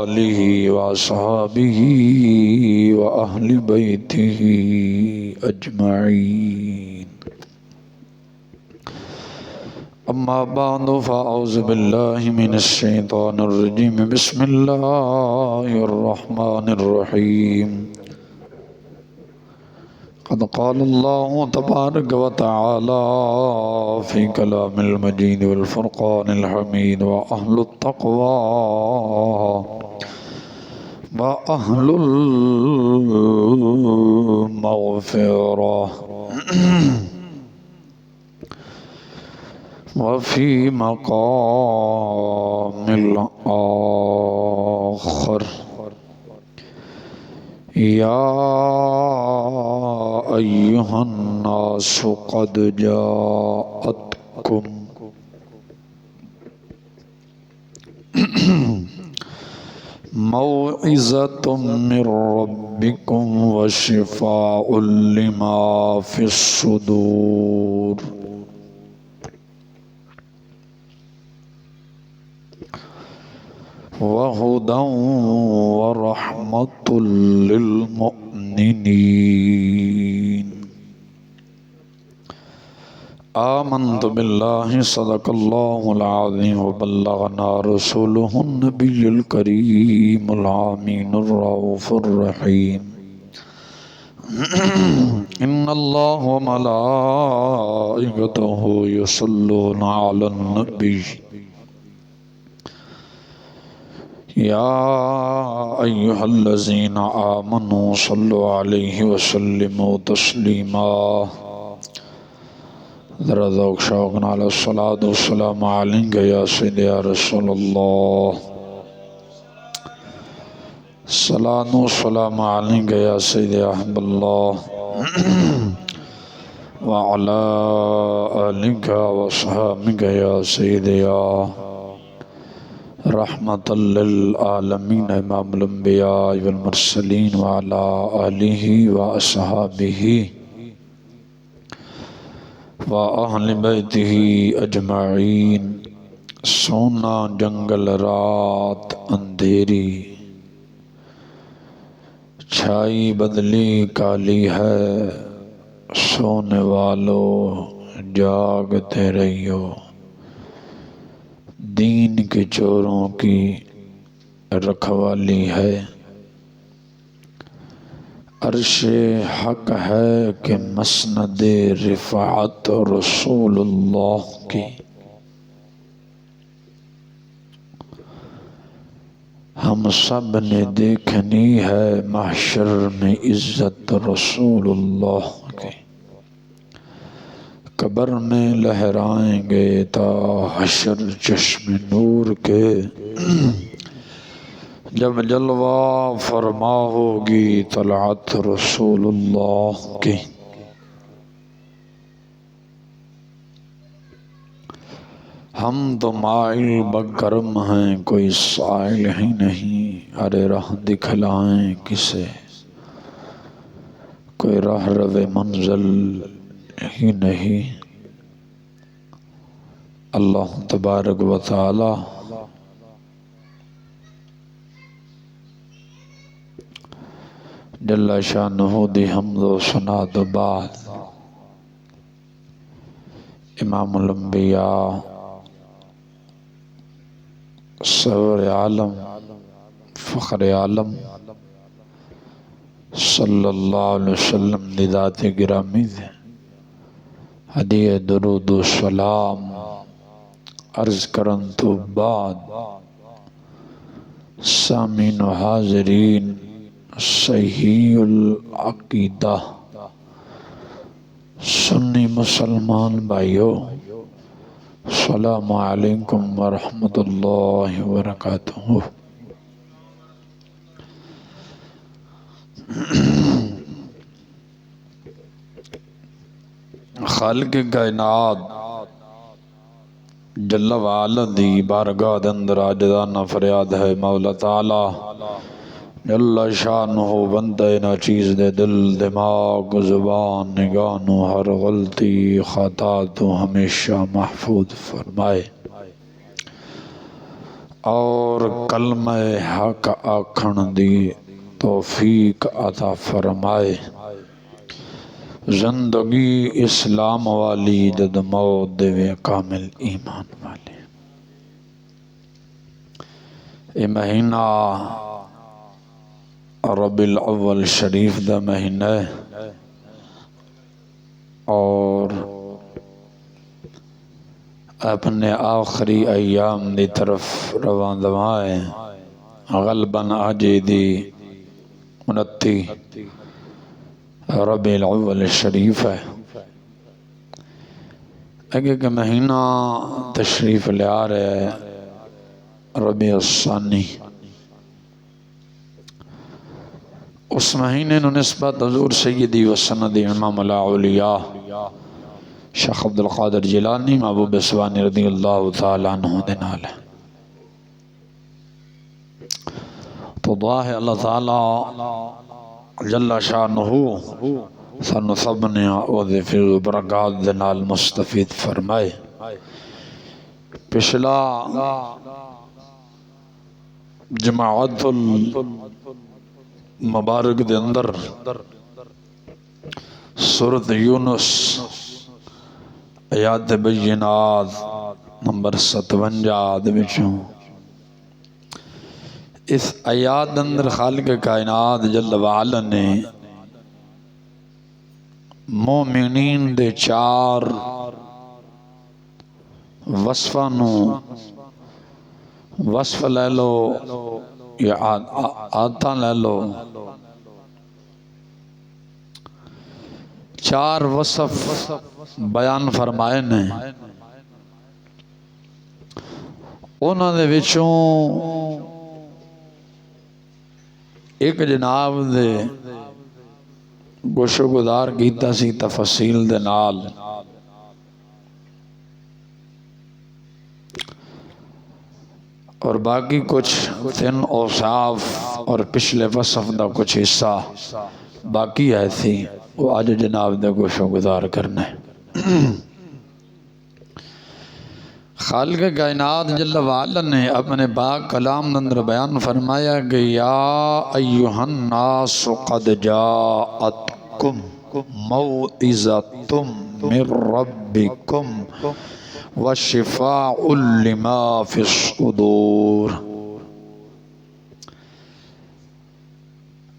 आलिहि व अस्हाबिहि व अहलि बैतिहि अजमईन। अम्मा बअद फ़अऊज़ु बिल्लाहि मिनश शैतानिर रजीम। बिस्मिल्लाहिर रहमानिर रहीम। क़द क़ालल्लाहु तबारक व तआला फ़ी कलामिल मजीद वल फ़ुरक़ानिल हमीद व अहलुत तक़वा व अहलुल मग़फ़िरह वफ़ी मक़ामिल आख़र। या अय्युहन्नासु क़द जाअतकुम मौइज़तुम मिर रब्बिकुम व शिफ़ाउल लिमा फ़िस्सुदूर व हुदन व रहमतुल लिल मुमिनीन। आमन्तु बिल्लाहि सदक़ल्लाहुल अज़ीम व बल्लगना रसूलुहुन नबियुल करीमुल अमीनुर रऊफ़ुर रहीम। इन्नल्लाह व मलाइकतहु युसल्लूना अलन नबी या अय्युहल्लज़ीना आमनू सल्लु अलैहि व सल्लिमू तस्लीमा। ज़रा ज़ौक़ शौक़ नाल अस्सलातु वस्सलामु अलैका या सय्यदी या रसूलल्लाह। सलातु वस्सलामु अलैका या सय्यदी या हबीबल्लाह व अला आलिका व अस्हाबिका या सय्यदी या रहमतल लिल आलमीन इमामुल अंबिया वल मुरसलीन व अला आलिहि व अस्हाबिहि व अहलि बैतिहि अजमईन। सोना जंगल रात अंधेरी, छाई बदली काली है, सोने वालों जागते रहियो। दीन के चोरों की रखवाली है, अर्शे हक है कि मसनदे रिफ़ाअत रसूलुल्लाह की। हम सब ने देखनी है महशर में इज्जत रसूलुल्लाह की। कब्र में लहराएंगे ता हशर चश्म नूर के, जब जलवा फरमा होगी तलअत रसूलुल्लाह की। हम तो माइल बकरम हैं कोई साइल ही नहीं, अरे राह दिखलाएं किसे, कोई राह रवे मंजिल ही नहीं। अल्लाह तबारक व तआला जल्ला शानुहु दी हम्दो सना तो बाद इमामुल अंबिया सरवर आलम फ़ख्र आलम सल्लल्लाहु अलैहि वसल्लम दी ज़ात गिरामी दे हदिया दुरूद व सलाम अर्ज़ करन तो बाद सामीन व हाज़रीन सहीहुल अक़ीदा सुन्नी मुसलमान भाइयों, अस्सलामु अलैकुम व रहमतुल्लाहि व बरकातुहू। खालिक़ कायनात जल्ला वाला दी बारगाह दे अंदर आजदाना फरियाद है मौला ताला जल्ला शानुहु बंदे ना चीज़ दे दिल दिमाग ज़ुबान निगानों हर गलती खता तो हमेशा महफूज फरमाए। और कलमा हक आखण दी तौफीक अता फरमाए। जिंदगी इस्लाम वाली जद मौत देवे कामिल ईमान वाले। ये महीना रबीउल अव्वल शरीफ दा महीना है और अपने आखिरी अयाम दी तरफ रवां दवा है। गलबन अजे दी 29 रबीउल अव्वल शरीफ है। अगे के महीना तशरीफ ले आ रहा है रबीउल सानी। उस महीने नु निस्बत हुजूर सय्यदी व सनदी इमाम औलिया शेख अब्दुल कादिर जिलानी महबूब सुबानी रज़ियल्लाहु तआला अन्हु दे नाल है। तो दुआ है अल्लाह ताला जल्ला शानुहु सानू सबने ओदे फिज़ बरकात दे नाल मुस्तफीद फरमाए। पिछला जमाअतुल मुबारक दे अंदर सूरत यूनुस आयत बय्यिनात नंबर 57 दे विचों इस आयत अंदर खालिक कायनात जल्ल व अला ने मोमिनीन दे 4 वस्फां नू वस्फ ले लो या आदत ले लो। 4 वसफ बयान फरमाए ने। उन्हां दे विचों एक जनाब दे गोशो गुजार कीता सी तफसील दे नाल। और बाकी कुछ 3 औसाफ और पिछले वसफ का कुछ हिस्सा बाकी है थी वो अज जनाब दे गोशो गुजार करना है। खालिक कायनात जल्ल व अला ने अपने पाक कलाम अंदर बयान फरमाया कि या अय्युहन नास क़द जाअतकुम मौइज़तुम मिर रब्बिकुम व शिफ़ाउल लिमा फ़िस सुदूर।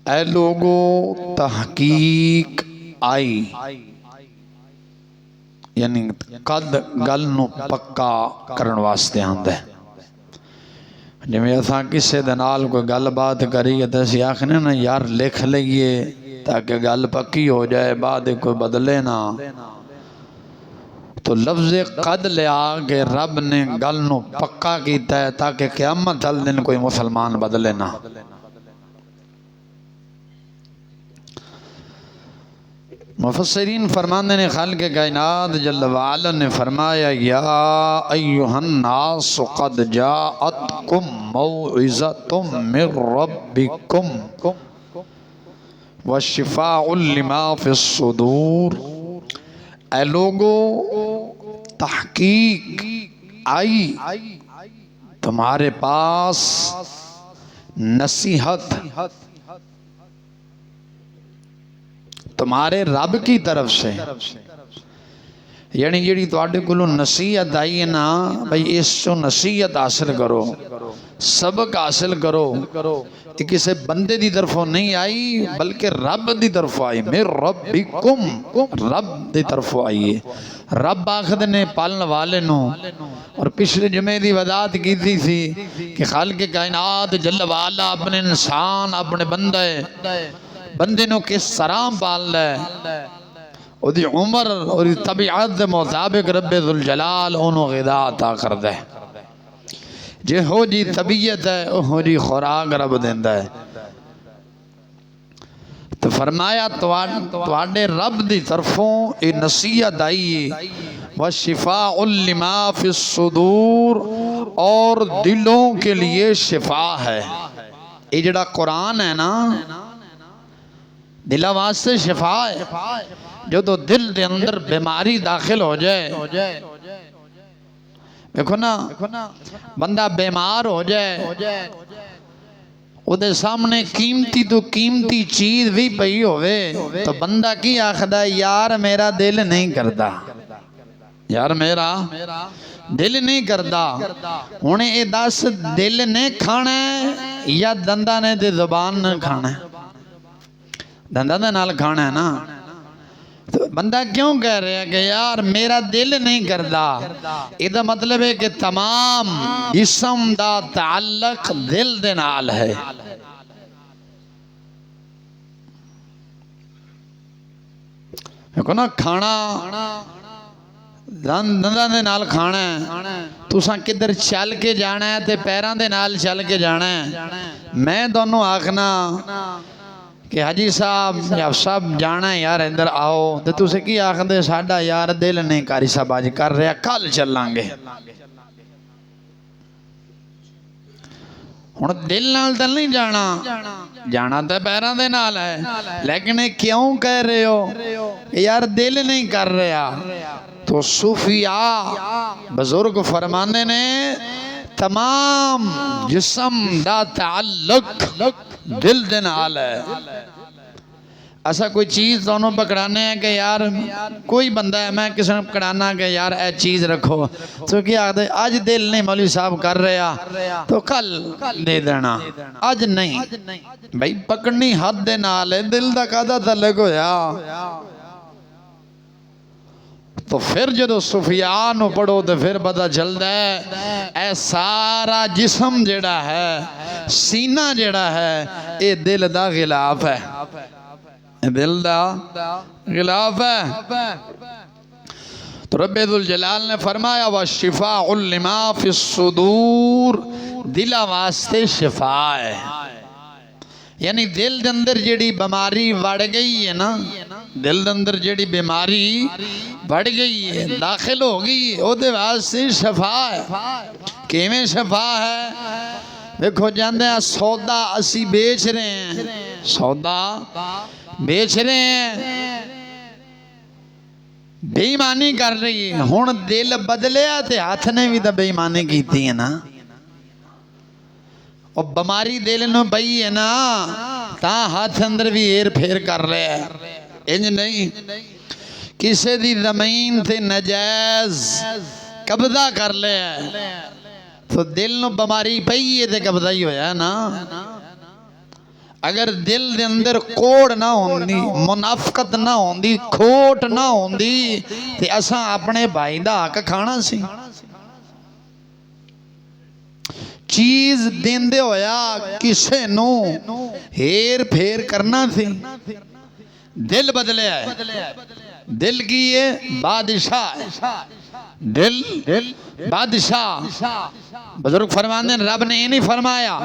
ऐ लोगो तहकीक आई यानी कद गल नू पक्का करन वास्ते आंदा है। जिवें असां किसे दे नाल कोई गल बात करिए तो असीं आखने ना यार लिख लईए ताकि गल पक्की हो जाए बाद कोई बदले ना। तो लफ्ज़ कद लिया के रब ने गल नू पक्का कीता है ताकि क़यामत वाले दिन कोई मुसलमान बदले ना। मुफस्सिरीन फरमाते ने खालिक कायनात जल्ल व अला ने फरमाया या अय्युहन नास क़द जाअतकुम मौइज़तुम मिर रब्बिकुम व शिफ़ाउल लिमा फ़िस सुदूर। ऐ लोगो तहकीक आई तुम्हारे पास नसीहत तुम्हारे रब की तरफ से यानी जी तुहाडे कोलों नसीहत आई है ना भाई इस चो नसीहत हासिल करो सबक हासिल करो। ये किसी बंदे की तरफों नहीं आई बल्कि रब की तरफों आई। मेरे रब्बिकुम रब की तरफों आई है। रब आखद ने पालन वाले नो। और पिछले जुमे की वजाहत की थी कि खालिक कायनात जल्ल व अला अपने इंसान अपने बंदे नो किस तरह पालदा है ओदी उम्र और तबीयत के मुताबिक रब्बे जुल जलाल ओनू ग़िज़ा अता करदा है। जिहो जी तबीयत है ओहो जी खुराक रब देंदा है। तो फरमाया तुहाडे रब दी तरफों ये नसीहत आई है व शिफ़ाउल लिमा फ़िस सुदूर और दिलों के लिए शिफा है। ये जड़ा कुरान है ना दिला वास्ते शिफा है। जो तो दिल के अंदर बीमारी दाखिल हो जाए देखो ना बंदा बीमार हो जाए ਉਹਦੇ सामने कीमती तो कीमती चीज भी पई होवे तो बंदा की आखदा यार मेरा दिल नहीं करता, यार मेरा दिल नहीं करता। हुण ये दस दिल ने खाना है या दंदा ने ते ज़ुबान ने खाना है? दंदा दे नाल खाना है ना। तो बंदा क्यों कह रहा है कि यार मेरा दिल नहीं करता? इसका मतलब है कि तमाम जिस्म दा ताल्लुक दिल दे नाल है। देखो ना खाना दंदां दे नाल खाना है, तुसां किधर चल के जाना है ते पैरां दे नाल चल के जाना है। मैं दोनों आखना कि हाजी साहब या सब जाना है यार इधर आओ, तो तुसे की आखदे साडा यार दिल नहीं कारी साहब अज कर रहा, कल चलांगे। हुण दिल नाल तो नहीं जाना, जाना तो पैरों दे नाल है, लेकिन क्यों कह रहे हो यार दिल नहीं कर रहा? तो सूफिया बुजुर्ग फरमाने ने तमाम जिस्म दा ताल्लुक दिल दे नाल है। ऐसा कोई चीज़ दोनों पकड़ाने हैं कि यार कोई बंदा है, मैं किसी ने पकड़ाना कि यार ए चीज़ रखो, तो क्या आखते आज दिल नहीं मौलवी साहब कर रहा तो कल दे देना, आज नहीं भाई पकड़नी हद दे नाल है, दिल दा कादा तल्लुक होया। तो फिर जो सुफिया नूं पढ़ो तो फिर पता चलता है ए सारा जिस्म जेड़ा है, सीना जेड़ा है, ये दिल दा खिलाफ है, दिल दा खिलाफ है। तो रब्बे दुल जलाल ने फरमाया व शिफाउल लिमा फिस सुदूर, दिला वास्ते शिफा है। यानी दिल दे अंदर जेड़ी बीमारी वड़ गई है ना, दिल दे अंदर जेड़ी बीमारी बढ़ गई है, दाखिल हो गई, ओदे वास्ते शफा है। किवें शफा है? देखो जांदे सौदा असी बेच रहे हैं, सौदा बेच रहे हैं, बेईमानी कर रही है, हुण दिल बदलिया ते हाथ ने भी तो बेईमानी की है ना। और बीमारी दिल नूं पई है ना, ता हाथ अंदर भी हेर फेर कर रहा है। इंज नहीं किसी दी जमीन ते नजायज कब्जा कर लिया तो दिल नूं बीमारी पई है ते कब्जा ही होया ना। अगर दिल दे अंदर कोड़ ना होंदी, मुनाफकत ना होंदी, खोट ना होंदी ते असां अपने भाई दा हक खाना सी। चीज देंदे होया किसे नू हेर फेर करना थी। दिल बदले है, दिल की ये बादशाह, दिल बादशाह। बुजुर्ग फरमाते हैं रब ने ये नहीं फरमाया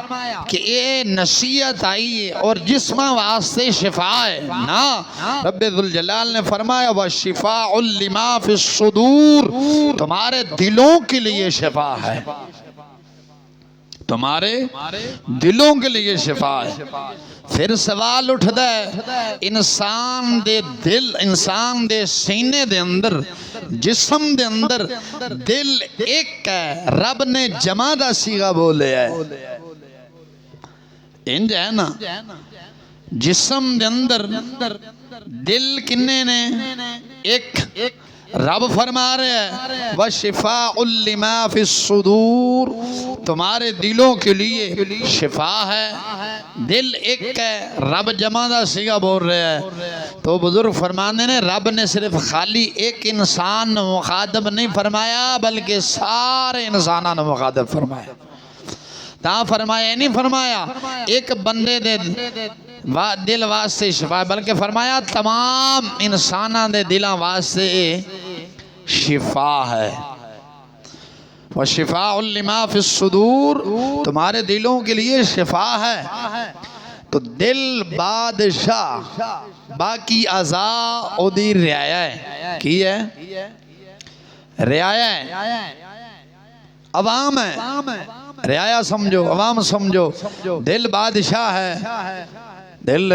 कि ये नसीहत आई है और जिस्म वास्ते शिफा है ना, रब्बे दुल जलाल ने फरमाया व शिफाउल लिमा फिस सुदूर, तुम्हारे दिलों के लिए शिफा है, तुम्हारे दिलों के लिए शिफा है। फिर सवाल उठता है इंसान दे दिल, इंसान दे सीने दे अंदर, जिस्म दे अंदर दिल एक है, रब ने जमा दा सीगा बोले है, इंज है ना। जिस्म दे अंदर दिल किन्ने ने? एक। रब फरमा रहे हैं व शिफाउल लिमा फिस सुदूर, तुम्हारे दिलों के लिए शिफा है। दिल एक है, रब जमा दा सीगा बोल रहे हैं। तो बुजुर्ग फरमाने ने रब ने सिर्फ खाली एक इंसान मुखातब नहीं फरमाया बल्कि सारे इंसाना ने मुखातब फरमाया। ता फरमाया नहीं फरमाया एक बंदे दे दिल वास्ते शिफा, बल्कि फरमाया तमाम इंसाना दे दिलों वास्ते शिफा है। व शिफाउल लिमा फिस सुदूर, तुम्हारे दिलों के लिए शिफा है। तो दिल बादशाह, बाकी अज़ा ओदी रियाया है, की है? रियाया है, अवाम है, रियाया समझो, अवाम समझो। दिल बादशाह है, दिल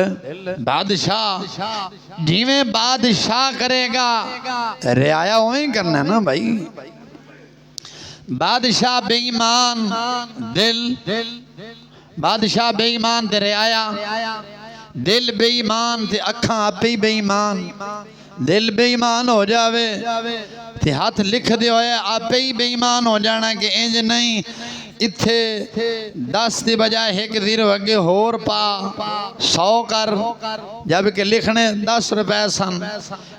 बादशाह, जिवें बादशाह करेगा रियाया वही करना ना भाई। बादशाह बेईमान दिल, बादशाह बेईमान ते रियाया, दिल बेईमान ते अखां आपे ही बेईमान। दिल बेईमान हो जावे ते हाथ लिख दे होए आपे ही बेईमान हो जाना कि इंज नहीं इत्थे 10 की बजाय 1 0 अगे होर पा 100 कर, जबकि लिखने 10 रुपए सन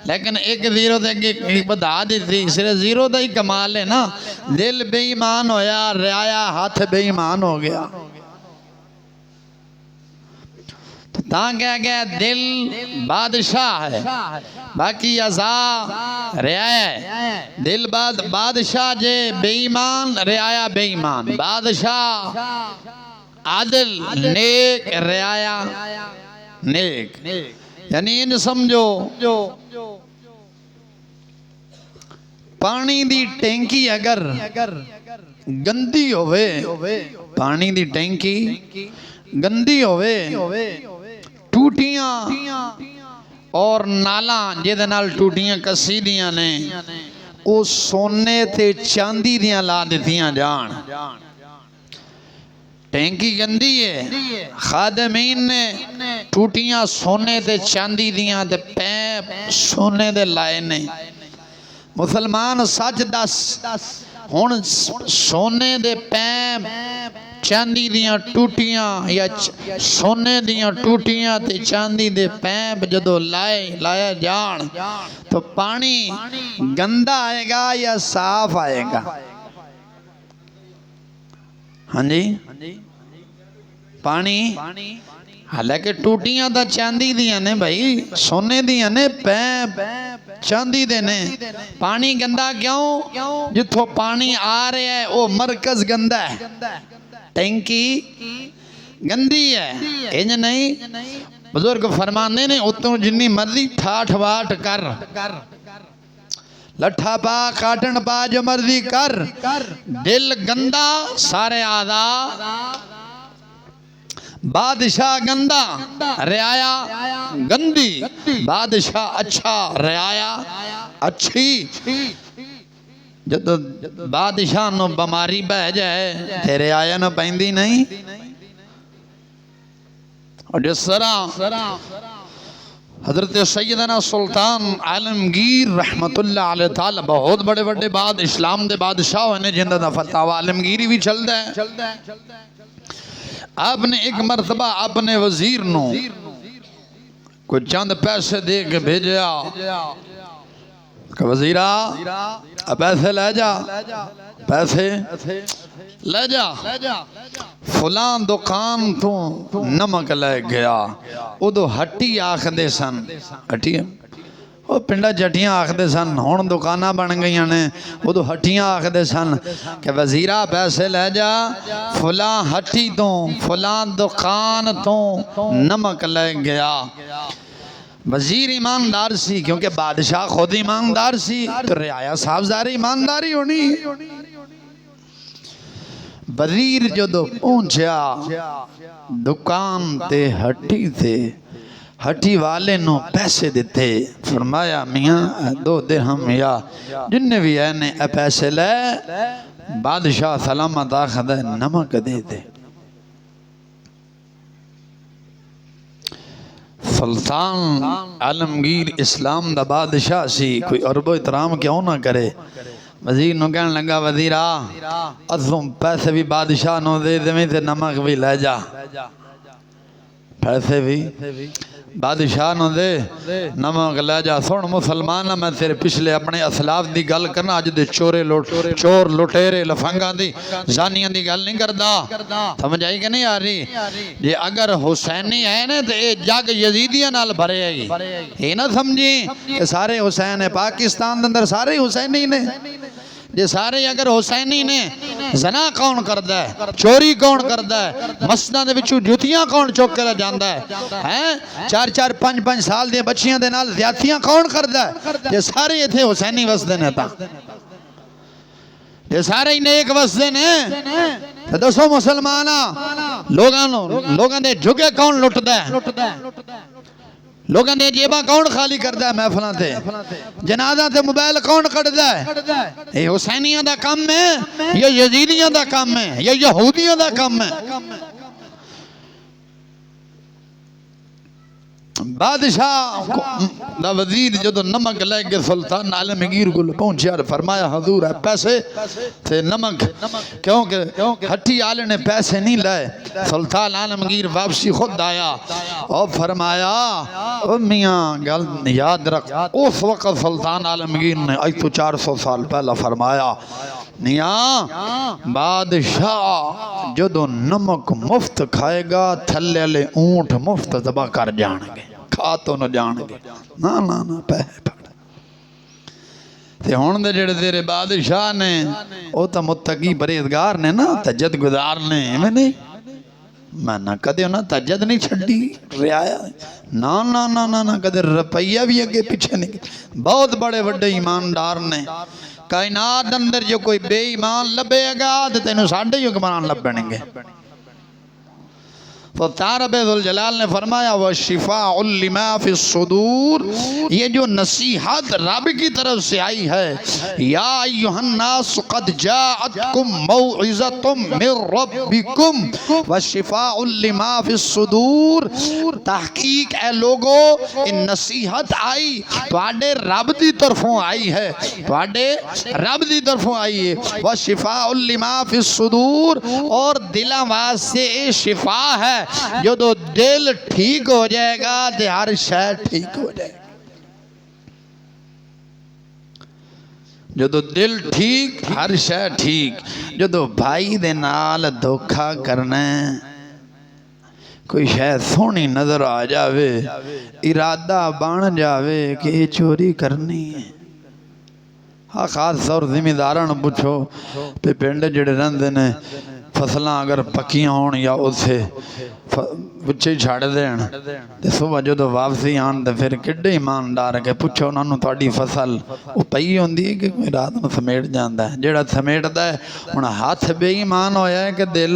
लेकिन 1 0 के अगे बढ़ा दी, सिर्फ 0 का ही कमाल है ना। दिल बेईमान होया, रियाया हाथ बेईमान हो गया। ता क्या गया दिल बादशाह है, बाकी अज़ा रियाया है। दिल बादशाह जे बेईमान, रियाया बेईमान। बादशाह आदिल नेक, रियाया नेक। यानी इन समझो पानी दी टैंकी अगर गंदी होवे, पानी दी टैंकी गंदी होवे, टूटियां और नाला जिहदे नाल टूटियां कसी दियां ने वो सोने ते चांदी दियां ला दित्तियां जान। टैंकी गंदी है, खादमीन ने टूटियां सोने ते चांदी दियां ते पैप सोने दे लाए ने। मुसलमान सच दस, हुण सोने दे पैप चांदी दियां टूटियां या सोने दियां टूटियां ते चांदी दे पैप जदों लाया जान तो पानी गंदा आएगा या साफ आएगा? हाँ जी, पानी हालांकि टूटियां तो चांदी दियां ने भाई, सोने दियां ने, पैप चांदी दे ने। पानी गंदा क्यों? जिथों पानी आ रहा है वो मरकज गंदा है, टैंकी गंदी है। इंज नहीं, बुजुर्ग फरमाने ने उतों जिन्नी मर्जी ठाठ बाट कर, लठा पा काटन पा जो मर्जी कर, दिल गंदा सारे आदा। बादशाह गंदा, रियाया गंदी। बादशाह अच्छा, रियाया अच्छी। जदों बादशाह नो बीमारी बह जाए तेरे आया न पैंदी नहीं। और जिस तरह हजरत सैयदना सुल्तान आलमगीर रहमतुल्लाह अलैह ताला बहुत बड़े बड़े बाद इस्लाम दे बादशाह ने जिंदा दा फतावा आलमगीरी भी चलता है। आपने एक मरतबा अपने वजीर नो कोई चंद पैसे दे के भेजा, वजीरा पैसे ले जा, पैसे ले जा, फलां दुकान तो नमक ले गया। उदो हट्टी आखदे सन, हट्टी वो पिंडा जट्टियां आखदे सन, हुण दुकाना बन गई ने, उदो हट्टियां आखदे सन कि वजीरा पैसे ले जा, फलां हट्टी तो फलां दुकान तो नमक ले गया। वजीर ईमानदार सी, क्योंकि बादशाह खुद ईमानदार सी तो रियाया साहबजारी ईमानदारी होनी। वजीर जदों पहुंचा दुकान ते हट्टी थे, हट्टी वाले नो पैसे दिते, फरमाया मियाँ 2 दिरहम या जिन्ने भी है ने पैसे ले। बादशाह सलामत आखदा नमक दे दे। सुल्तान आलमगीर इस्लाम दा बादशाह सी, कोई अरबो इतराम क्यों ना करे। वजीर नु कहन लगा, वजीरा असों पैसे भी बादशाह नो दे देवें ते नमक भी ले जा। पैसे भी बादशाह नो दे, नमक ले जा। सुन मुसलमान, मैं तेरे पिछले अपने असलाफ की गल करना, अज दे चोर लुटेरे लफंगा दी जानियां दी गल नहीं करदा। समझ आई कि नहीं आ रही? जे अगर हुसैनी है ना तो ये जग यजीदियां नाल भरेगी। ये ना समझी कि सारे हुसैन है, पाकिस्तान अंदर सारे हुसैनी ने। जे सारे अगर हुसैनी ने, जना कौन करदा है, चोरी कौन करदा है, मस्जिदां दे विचों जुतियां कौन चुक के जांदा है, हैं 4-4 5-5 साल दी बच्चियां दे नाल ज्यादतियां कौन करदा है? जे सारे इथे हुसैनी वसदे ने, तां जे सारे ही नेक वसदे ने तो दसो मुसलमाना लोगां दे जुगे कौन लुटदा है? लोगों ने जेबा कौन खाली करता है महफलों से, जनाजा से मोबाइल कौन कटदा है? ये हुसैनियों का काम है या यजीदियों का काम है या यहूदियों का काम है? बादशाह दा वजीर जो नमक लेके सुल्तान आलमगीर को पहुंचा, फरमाया हजूर है पैसे थे नमक, क्योंकि हट्टी आले ने पैसे नहीं लाए। सुल्तान आलमगीर वापसी खुद आया और फरमाया ओ मियाँ गल याद रख, उस वक्त सुल्तान आलमगीर ने आज तो 400 साल पहला फरमाया, मियाँ बादशाह जो नमक मुफ्त खाएगा थल्ले वाले ऊंट मुफ्त दबा कर जाएंगे, खा तो न जाएंगे, ना ना ना पैसे फड़। ते हुण दे जेड़े तेरे बादशाह ने वो तो मुत्तकी परहेजगार ने ना, तजद गुजार ने, इवें नहीं मैं ना कदे ना तजद नहीं छड़ी रियाया, ना ना ना ना ना कदे रुपया भी अगे पीछे नहीं। बहुत बड़े बड़े ईमानदार ने, कायनात अंदर जो कोई बेईमान लभेगा तो तेन साढ़े हुक्मरान लभणगे। तो तारबुल जलाल ने फरमाया वह शिफा लिमा फी सुदूर, ये जो नसीहत रब की तरफ से आई है, या अय्युहन्नास क़द जाअतकुम मौइज़तुम मिर रब्बिकुम व शिफा लिमा फी सुदूर, तहकीक है लोगो इन नसीहत आई तुहाडे रब दी तरफों आई है, तुहाडे रब दी तरफों आई है। व शिफा लिमा फी सुदूर, और दिलां वास्ते शिफा है, जो तो दिल ठीक हो जाएगा तो हर शय ठीक हो जाएगा। जो तो दिल ठीक हर शय ठीक। जो तो भाई दे नाल धोखा करना, कोई शय सोहनी नजर आ जावे, इरादा बन जावे कि ये चोरी करनी है। हाँ खास तौर जिमीदारां नूं पुछो ते पिंड जिहड़े रहिंदे ने फसलां अगर पक्कियां होण या उत्थे विचे छड़ देण ते सुबह जो वापसी आन ते फिर किड्डे ईमानदार के पुछो उन्होंने तुहाडी फसल वो पई होंदी है कि कोई रात नूं समेट जांदा है। जिहड़ा समेटदा है हुण हथ बेईमान होया है कि दिल,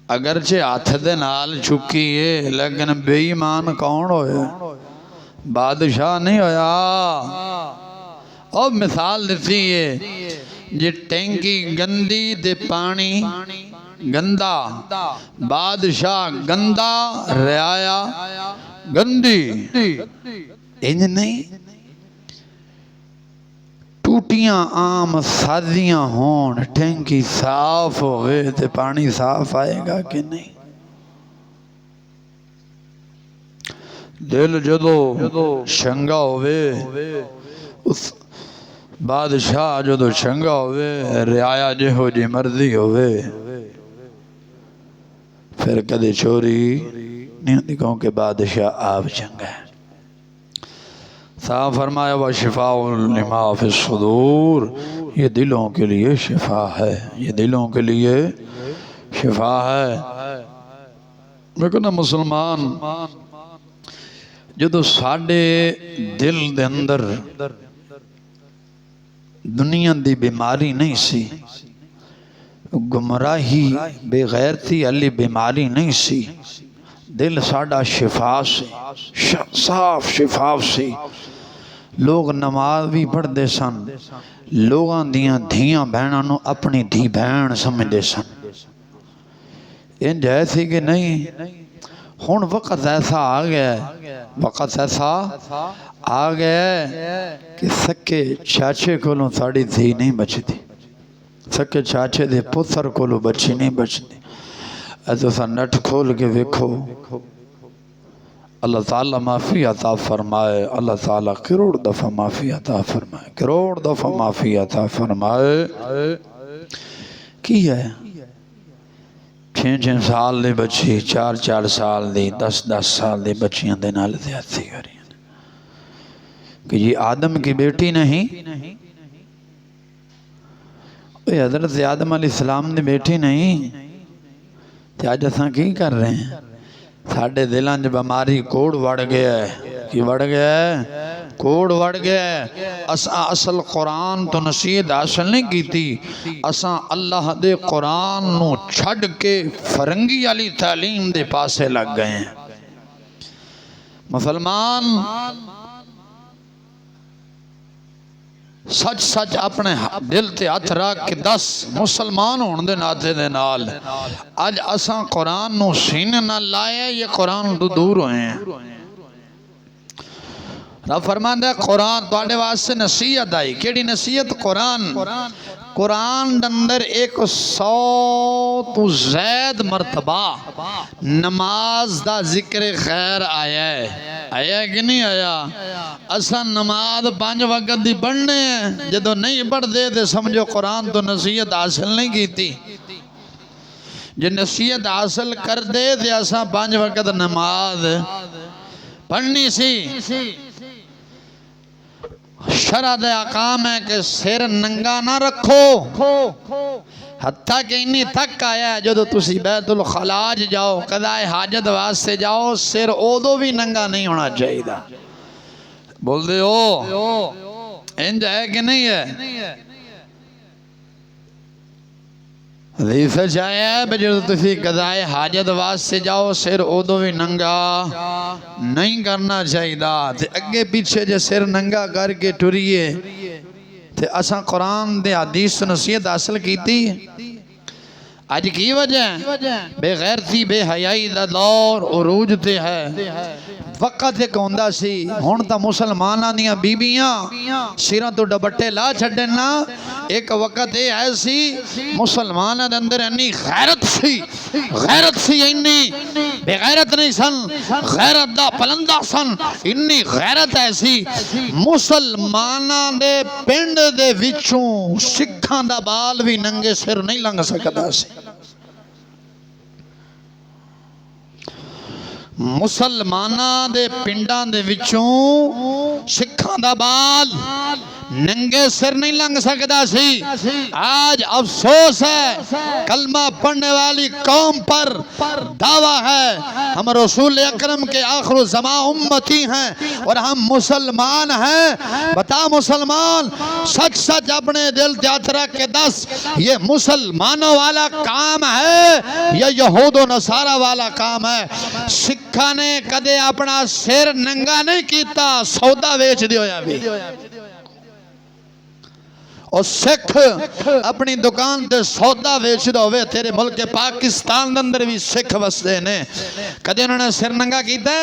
अगरचे हथ दे नाल चुकी है लेकिन बेईमान कौन होया? बादशाह नहीं होया। और मिसाल दी है जे टैंकी गंदी ते पानी गंदा, बादशाह गंदा रियाया गंदी, इंज नहीं। टूटियां आम साजियां होन, टैंकी साफ होवे ते पानी साफ आएगा कि नहीं? दिल जदों चंगा होवे, उस बादशाह जो चंगा होवे, रियाया जिहो जी मर्जी होवे, फिर कदे चोरी नहीं होती क्योंकि बादशाह आप चंगा है। साफ फरमाया व शिफा लिमा फी सुदूर, ये दिलों के लिए शिफा है, ये दिलों के लिए शिफा है। देखो ना मुसलमान जो साडे दिल दे अंदर दुनिया दी बीमारी नहीं सी, गुमराही बेगैरती वाली बीमारी नहीं सी, दिल साडा शिफा से साफ शिफाफ सी। लोग नमाज भी पढ़ते सन, लोगों दियां धियां बहनों नूं अपनी धी बहन समझते सन। इंज ऐसी कि नहीं, हुण वक़्त ऐसा आ गया, वक़्त ऐसा आ गया कि सके चाचे कोलों साड़ी धी नहीं बचती, सके चाचे दे पुत्र कोलों बच्ची नहीं बचती। ऐसा नट खोल के वेखो, अल्लाह ताला माफ़ी अता फरमाए, अल्लाह ताला करोड़ दफ़ा माफ़ी अता फरमाए, करोड़ दफ़ा माफ़ी अता फरमाए। की है 6-6 साल दी बच्ची, 4-4 साल दी, 10-10 साल दी बच्चियां दे नाल ज़्यादती कर रही हैं कि ये आदम की बेटी नहीं, हज़रत आदम अलैहिस्सलाम दी बेटी नहीं। तो अज असां की कर रहे हैं? साढ़े दिलों च बीमारी कोड़ वड़ गया है। कि वड़ गया है? कोड वड़ गया। असा असल कुरान तो नसीहत हासिल नहीं की, असा अल्लाह दे कुरान नू छड़ के फरंगी वाली तालीम दे पासे लग गए हैं। मुसलमान सच सच अपने दिल ते हथ रख के दस, मुसलमान होने दे नाते दे नाल अज असा कुरान नू सीने ना लाया, ये कुरान तो दूर होए हैं। रब फरमांदा कुरान तुहाडे वास्ते नसीहत आई। केड़ी नसीहत? कुरान। कुरान दे अंदर 100 तो ज़ैद मरतबा नमाज दा जिक्र खैर आया है। आया कि नहीं आया? असा नमाज 5 वक्त दी पढ़ने हैं, जदों नहीं पढ़ते तो समझो कुरान तो नसीहत हासिल नहीं की। जे नसीहत हासिल कर दे तो असा 5 वक्त नमाज पढ़नी सी। शरा दे अकाम है कि सिर नंगा ना रखो। हत्ता कि इन्नी तक आया है जो तुसी बैतुल खलाज जाओ, कदाए हाजत वास्ते जाओ, सिर उदो भी नंगा नहीं होना चाहिए। बोल दे हो इंज है कि नहीं है? हदीस आया है जो तुसी कदाए हाजत वास्ते जाओ, सिर उदो भी नंगा नहीं करना चाहिए। ते अगे पीछे जे सिर नंगा करके टुरिए ते असा कुरान दे हदीस नसीहत हासिल की। अज की वजह? बेगैरती बेहयाई दा दौर उरूज ते है। वक़्त एक होंदा सी, हुण तां मुसलमानां दियां बीबियां सिरां तो दुपट्टे ला छड्डन ना। एक वक़्त ये है सी मुसलमानां दे अंदर इन्नी गैरत सी इन्नी बेगैरत नहीं सन, गैरत दा पलंदा सन। इन्नी गैरत ऐसी मुसलमानां दे पिंड दे विचों सिखां दा बाल भी नंगे सिर नहीं लंघ सकदा सी। मुसलमानां दे पिंडां दे विचों सिखां दा बाल नंगे सिर नहीं लंघ सकता सी। आज अफसोस है कलमा पढ़ने वाली कौम पर दावा है हम रसूल अकरम के आखिर ज़मा उम्मती हैं और हम मुसलमान हैं। बता मुसलमान, सच सच अपने दिल हाथ रख के दस, ये मुसलमानों वाला काम है या यहूद नसारा वाला काम है? सिखा ने कदे अपना सिर नंगा नहीं किया, सौदा वेच दिया भी। और सिख अपनी दुकान ते सौदा वेचदा होवे। तेरे मुल्क पाकिस्तान के अंदर भी सिख वसदे ने, कदे उन्होंने सिर नंगा कीता?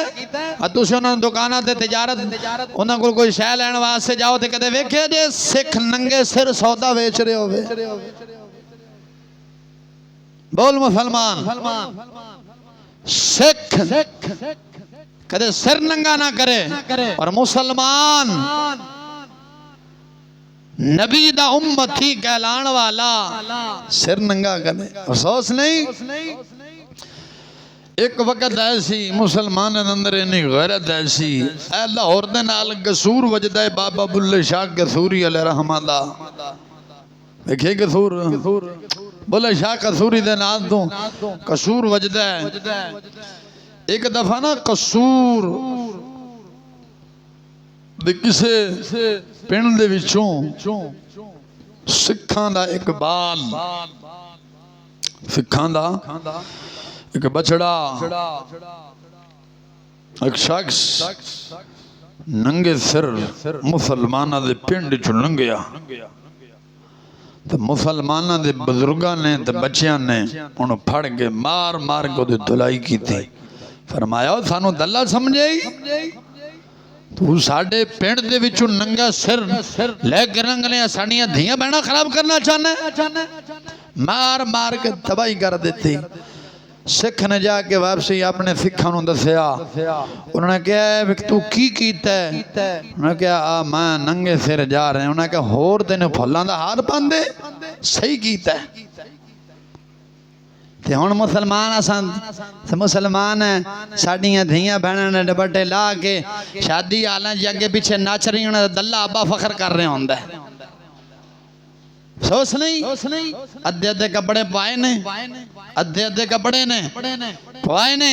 तुसीं उन्हां दुकानां ते तिजारत उन्हां कोल कोई शै लैण वास्ते जाओ ते कदे वेखिया जे सिख नंगे सिर सौदा वेच रहे होवे? बोल मुसलमान, सिख कदे सिर नंगा ना करे और मुसलमान नबी दा उम्मती कहलाने वाला सिर नंगा करे। अफसोस नहीं, एक वक्त ऐसी मुसलमान अंदर इन्नी गैरत ऐसी लाहौर दे नाल कसूर वजदा है बाबा बुल्ले शाह कसूरी अलैहि रहमत दा। देखिए कसूर बुल्ले शाह कसूरी दे नाल तो कसूर वजदा है। एक दफा ना कसूर किसे पिंड दे विचों सिखां दा एक बाल, सिखां दा एक बछड़ा, एक शख्स नंगे सिर मुसलमाना दे पिंड चो लंघिया। तो मुसलमाना दे बुजुर्गां ने ते बच्चियां ने उन्हें फड़ के मार मार के उहदी धुलाई की। फरमाया सानू दल्ला समझे, तू साडे पिंड दे विचों नंगा सिर लेके रंगने साडियां धियां बहना खराब करना चाहना? मार मार के तबाही कर देती। सिख ने जाके वापसी अपने सिखा नूं दसिया। उन्होंने कहा तू की कीता? उन्होंने कहा मैं नंगे सिर जा रहा। उन्होंने कहा होर तेन फुल्लां दा हार पांदे? सही कीता। ते हुण मुसलमान असां मुसलमान है, साडियां धियां बहनां ने दुपट्टे ला के शादी हालां च अगे पीछे नच रही, उन्हें दल्ला अब्बा फखर कर रहा होंदा है। सोच नहीं, अद्धे अद्धे कपड़े पाए ने, अद्धे अद्धे कपड़े ने पाए ने,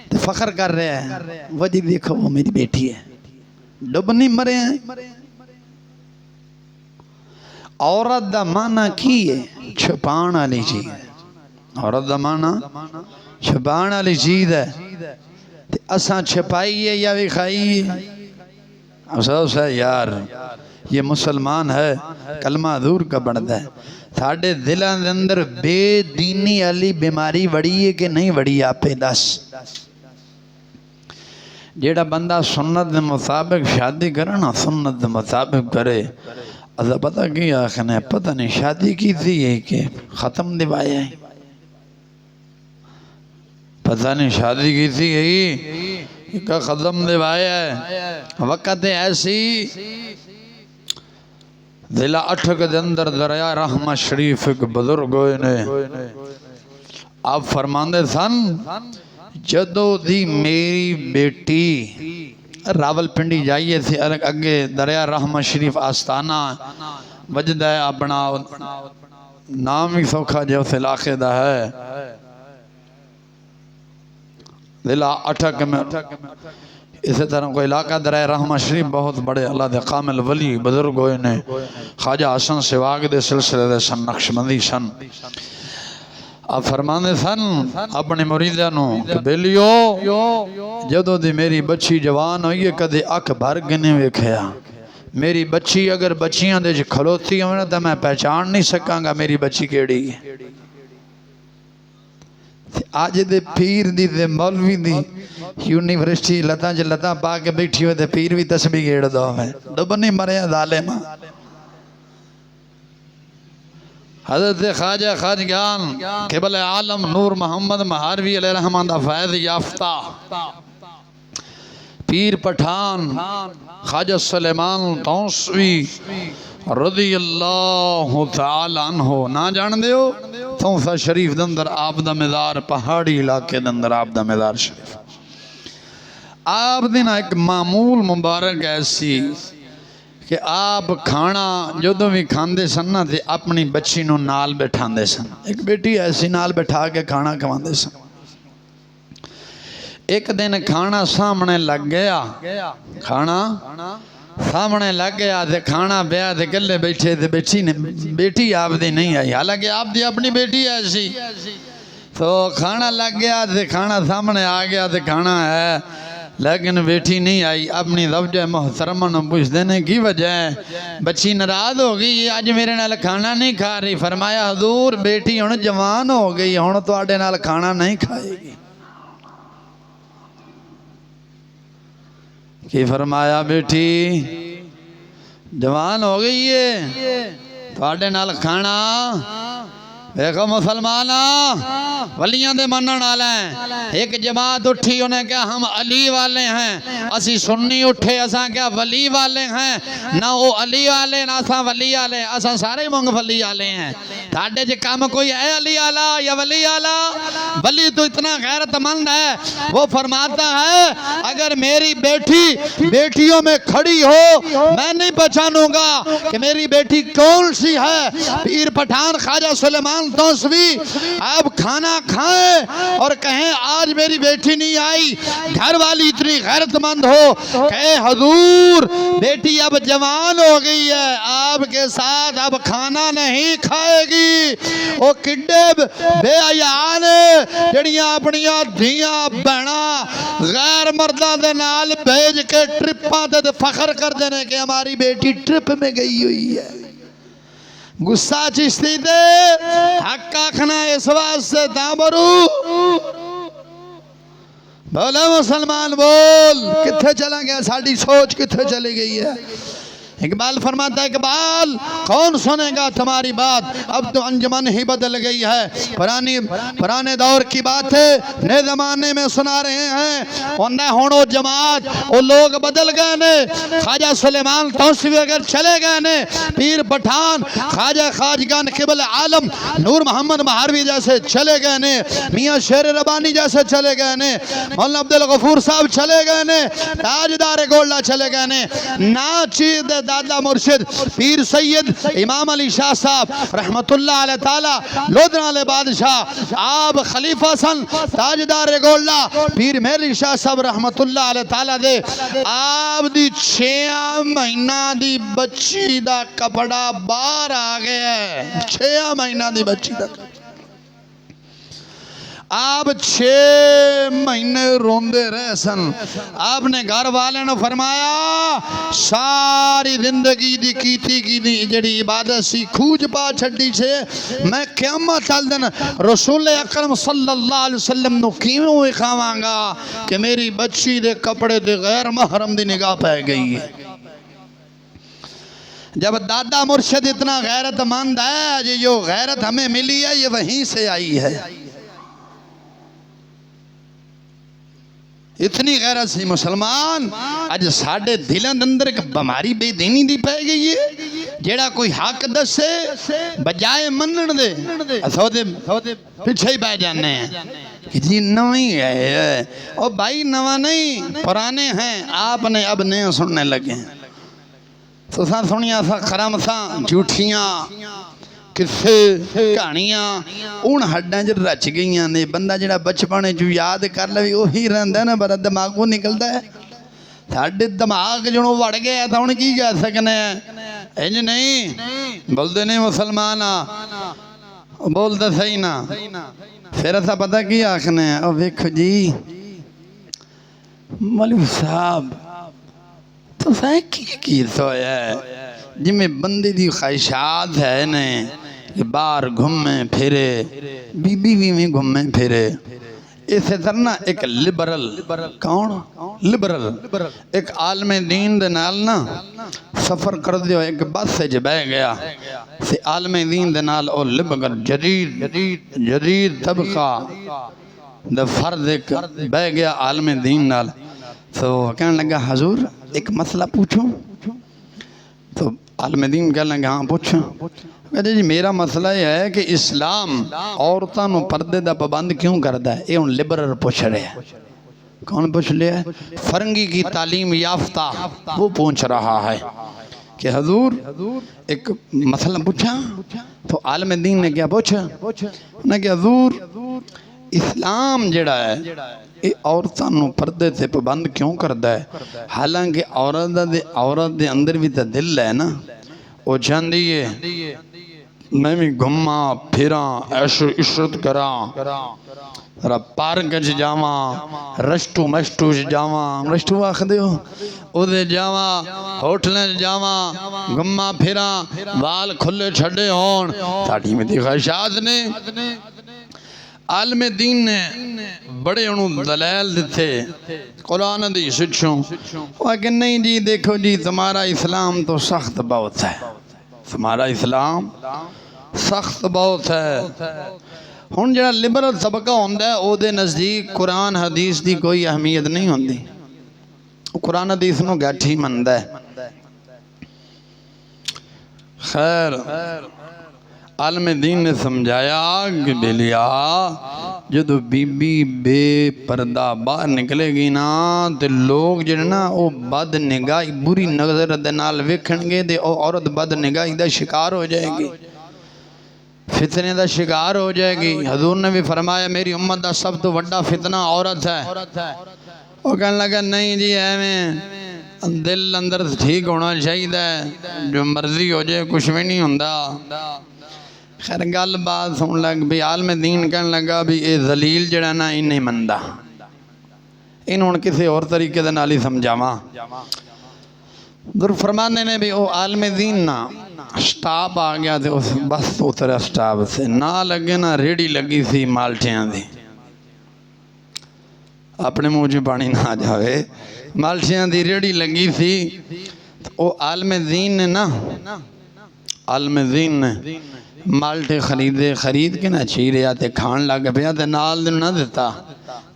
तो फखर कर रहे हैं वो जी देखो वो मेरी बेटी है, डुब नहीं मरे हैं। औरत दा माना की है? छुपाण वाली चीज। औरत दा माना छुपाण वाली चीज है। असा छुपाइए या विखाइए? अफसोस है यार, ये मुसलमान है कलमा दूर का बनता है। साढ़े दिलों के अंदर बेदीनी वाली बीमारी वड़ी है कि नहीं वड़ी? आपे दस। जेड़ा बंदा सुन्नत के मुताबिक शादी करे ना, सुन्नत के मुताबिक करे, अदा पता की आखने, पता नहीं शादी की थी है कि खत्म दिवाया है, पता नहीं शादी की थी यही का खत्म दिवाया है। वक़्त ऐसी दिला अठक के अंदर दरिया रहमा शरीफ एक बुजुर्ग होए ने, आप फरमांदे सन, जदों दी मेरी बेटी रावलपिंडी जाइए थे, अगे दरिया रहमा शरीफ आस्थाना वजदा है, अपना नाम ही सौखा जो उस इलाके का है, दिला अठक में इसी तरह कोई इलाका दरिया रहमा शरीफ बहुत बड़े अल्लाह के कामिल वली बुजुर्ग होए ने, ख्वाजा हसन सिवाग दे सिलसिले दे सन, नक्शबंदी सन। आप फरमाने सन अपने मुरीदां नूं कि बेलियो, जदों दी मेरी बच्ची जवान हुई है कदे अख भर के नहीं वेखिया। मेरी बच्ची अगर बच्चियां दे खलोती हो ना तो मैं पहचान नहीं सकांगा मेरी बच्ची केड़ी है। अज दे पीर दी ते मौलवी दी यूनिवर्सिटी लतां च लतां पा के बैठी हो, पीर भी तस्बीह गेड़दा है। डुब नहीं मरिया जालिमा। हज़रत ख्वाजा खाजगान क़िबल आलम नूर मोहम्मद महारवी अलैहि रहमान दा फैज़ याफ्ता पीर पठान ख्वाजा सुलेमान तौसवी रज़ी अल्लाह तआला अन्हु ना जान दियो? तौसा शरीफ दे अंदर आप दा मज़ार, पहाड़ी इलाके दे अंदर आप दा मज़ार शरीफ। आप दी ना एक मामूल मुबारक ऐसी कि आप खाना जो भी खाते सन ना ते अपनी बच्ची नूं नाल बैठांदे सन। एक बेटी ऐसी नाल बैठा के खाना खवांदे सन। एक दिन खाना सामने लग गया, खाना सामने लग गया ते खाना ब्याह ते गले बैठे ते बेटी आपदी नहीं आई, हालांकि आपदी अपनी बेटी ऐसी। तो खाना लग गया ते खाना सामने आ गया ते खाना है, लेकिन बेटी नहीं आई। अपनी ज़ौजा मोहतरमा ने पूछते ने की वजह है? बच्ची नाराज हो गई, अज मेरे नाल खाना नहीं खा रही। फरमाया हजूर बेटी हुण जवान हो गई, हुण तुहाडे नाल खाना नहीं खाएगी। की फरमाया? बेटी जवान हो गई है, तुहाडे नाल खाना। देखो मुसलमान वलियां दे मनण वाला है। एक जमात उठी, उन्हें क्या हम अली वाले हैं, असी सुन्नी उठे असा क्या वली वाले हैं। ना वो अली वाले ना असा वली वाले, असा सारे मूंगफली वाले हैं। साडे च काम कोई है अली वाला या वली वाला? वली तो इतना गैरतमंद है, वो फरमाता है अगर मेरी बेटी बेटियों में खड़ी हो मैं नहीं पहचानूंगा कि मेरी बेटी कौन सी है। पीर पठान ख्वाजा सुलेमान तौसवी अब खाना खाएं और कहें आज मेरी बेटी नहीं आई। घर वाली इतनी गैरतमंद हो, कहे हजूर बेटी अब जवान हो गई है, आपके साथ अब खाना नहीं खाएगी। वो किड्डे बेहया ने जड़ियां अपनियां धियां बहना गैर मर्दा दे नाल भेज के ट्रिपां ते फखर करते हैं कि हमारी बेटी ट्रिप में गई हुई है। गुस्सा चिश्ती दे हक आखना इस वास्ते ताबरू। बोले मुसलमान बोल, किथे चला गया? साड़ी सोच किथे चली गई है? इकबाल फरमाता है इकबाल कौन सुनेगा तुम्हारी बात, अब तो अंजमन ही बदल गई है। पुराने दौर की बात है, नए जमाने में सुना रहे हैं। और न होनो जमात वो लोग बदल गए ने। ख्वाजा सुलेमान तौसवी अगर चले गए ने, पीर पठान ख्वाजा खाजगान क़िबल आलम नूर मोहम्मद महारवी जैसे चले गए ने, मियाँ शेर रबानी जैसे चले गए ने, मौलाना अब्दुल गफूर साहब चले गए ने, ताजदार गोल्डा चले गए ने, ना चीज दादा मुर्शिद पीर सैयद इमाम अली शाह साहब रहमतुल्लाह अलैह ताला लोधना वाले बादशाह आप खलीफा सन ताजदार गोल्ला पीर मेहर शाह साहब रहमतुल्लाह अलैह ताला दे आप दी 6 महीना दी बच्ची दा कपड़ा बाहर आ गया है। 6 महीना दी बच्ची दा आप 6 महीने रोंदे रहे सन। आपने घर वाले ने फरमाया सारी जिंदगी दी कीती की जड़ी इबादत सी खूज पा छड़ी छे मैं क़यामत वाले दिन रसूल अकरम सल्लल्लाहु अलैहि वसल्लम नु किवें विखावांगा कि मेरी बच्ची दे कपड़े ते गैर महरम दी निगाह पै गई है। जब दादा मुर्शिद इतना गैरतमंद है, ये जो गैरत हमें मिली है ये वहीं से आई है। इतनी गैरत सी मुसलमान अज साडे दिलों अंदर एक बीमारी बेदीनी दी पै गई है। जेड़ा कोई हक दसे बजाए मनण दे असोदे पीछे ही पै जाने हैं कि जी नवी है। ओ भाई नवा नहीं पुराने हैं, आपने अब नए सुनने लगे हैं। तो सुनिया सा खरम सा झूठियां किस्से कहानियां उन हड्डां च रच गई ने। बंदा जिहड़ा बचपन च याद कर लवे उही रहिंदा ना, पर दिमागों निकलदा है। साडे दिमाग जो वड़ गया तो हुण की कह सकने। इंज नहीं बोलते नहीं मुसलमान बोलते सही ना। फिर असा पता की आखने ओ वेखो जी मौलवी साहब तो की सोया है जिमें बंदे दी ख्वाहिशात है ने बाहर घूमे फिरे बीबी भी घूमे फिरे। इस तरह ना एक लिबरल कौन लिबरल एक आलमे दीन दे नाल ना सफर कर दियो एक बस च बह गया से आलमे दीन दे नाल ओ लिबरल जदीद तबका द फर्द एक बह गया आलमे दीन नाल। तो कहने लगा हजूर एक मसला पूछूं। तो आलमे दीन कहने लगा हाँ पूछो। कहते जी मेरा मसला यह है कि इस्लाम औरतों को पर्दे का पाबंद क्यों करता है। ये हूँ लिबरल पूछ रहे हैं। कौन पूछ लिया? फरंगी की तालीम याफ्ता वो पूछ रहा है कि हजूर एक मसला पूछा। तो आलमे दीन ने क्या पूछा? उन्हें क्या हजूर इस्लाम जड़ा है ये औरतों को पर्दे से पाबंद क्यों करता है। हालांकि औरत दे अंदर भी तो दिल है ना, वो चाहती है मैं भी घूमा फिरा ऐशो इशरत करा पार्क च जावा रस्टू मस्टू च जावा रस्टू आखदे हो उदे जावा होटलें च जावा घूमा फिरा वाल खुले छड़े होन साड़ी में दी ख्वाहिशात ने। आलमे दीन ने बड़े उन्होंने दलाल दिते कुरान हदीस विचों कि नहीं जी देखो जी तुम्हारा इस्लाम तो सख्त बहुत है, तुम्हारा इस्लाम सख्त बहुत है। हुण जिहड़ा लिबरल तबका होंदा है ओहदे नज़दीक कुरान हदीस की कोई अहमियत नहीं होंदी। कुरान हदीस नूं घट ही मनदा है। खैर आलमे दीन ने समझाया कि बेलिया जो बीबी बेपर्दा बाहर निकलेगी ना तो लोग जिहड़े ना वो बद निगाही बुरी नज़र दे नाल वेखणगे ते ओ औरत बद निगाही दा शिकार हो जाएगी, फितने का शिकार हो जाएगी। हजूर ने भी फरमाया मेरी उम्मत का सब तो बड़ा फितना औरत है। वो कहने लगा नहीं जी एवें दिल अंदर ठीक होना चाहिए, जो मर्जी हो जाए कुछ भी नहीं होंदा। खैर गल बात सुन लग भी आलमे दीन कहने लगा भी ये जलील जड़ा ना इन नहीं मनदा, इन हुण किसी और तरीके दे नाल ही समझावा। फरमाने ने भी वो आलमे दीन ना स्टाफ आ गया तो उस बस उतरा स्टाफ से ना लगे ना रेड़ी लगी सी माल्टियां दी। अपने मुँह च पानी ना जाए, माल्टियां दी रेड़ी लगी सी। तो वो आलमे दीन ने ना आलमे दीन ने माल्टे खरीद के ना चीरिया ते खान लग पिया ते नाल दे ना दिता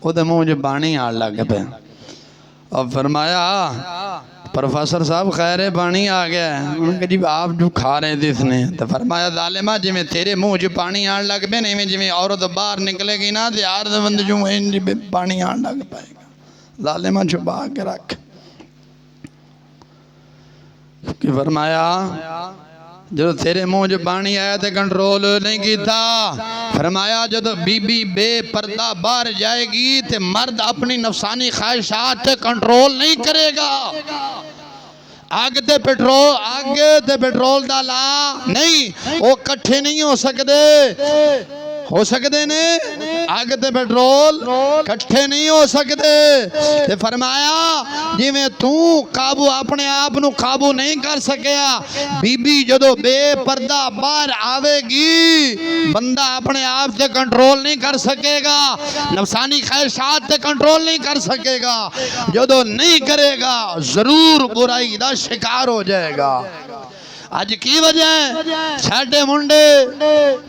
ओदे मुँह च पानी आन लग पिया। और फरमाया प्रोफेसर साहब खैर है पानी आ गया। उन्होंने जी आप जो खा रहे थे इसने। तो फरमाया जालिमा जिमें तेरे मुँह च पानी आन लग पे नहीं जिमें औरत बाहर निकलेगी ना तो यार बंद जो पानी आन लग पाएगा। जालिमा छुपा के रख। कि फरमाया जो तेरे मुंह च पानी आया तो कंट्रोल नहीं किया। फरमाया जो बीबी बेपर्दा बाहर जाएगी तो मर्द अपनी नफसानी ख्वाहिशात से कंट्रोल नहीं करेगा। आग ते पेट्रोल दा ला नहीं, वो कट्ठे नहीं हो सकते ने। आग ते पेट्रोल कट्ठे नहीं हो सकते। ते फरमाया जिवें तू काबू अपने आप नू काबू नहीं कर सकिया, बीबी जदों बेपर्दा बाहर आवेगी बंदा अपने आप से कंट्रोल नहीं कर सकेगा, नफसानी ख्वाहिशात से कंट्रोल नहीं कर सकेगा। जदों नहीं करेगा जरूर बुराई दा शिकार हो जाएगा। अज की वजह है साडे मुंडे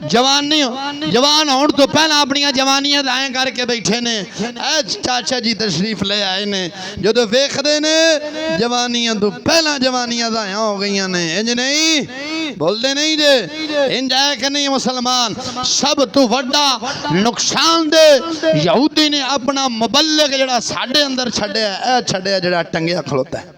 जवान होने तो पहला अपनी जवानियां दाएं करके बैठे ने। चाचा जी तशरीफ ले आए ने, जो वेखते ने जवानियां तो पहला जवानियां दाया हो गई ने। इंज नहीं बोलते नहीं जे, इंज है कि नहीं मुसलमान। सब तो वड्डा नुकसान दे यहूदी ने अपना मुबल्लिग जिहड़ा साडे अंदर छड्डिया जिहड़ा टंगिया खलोता है।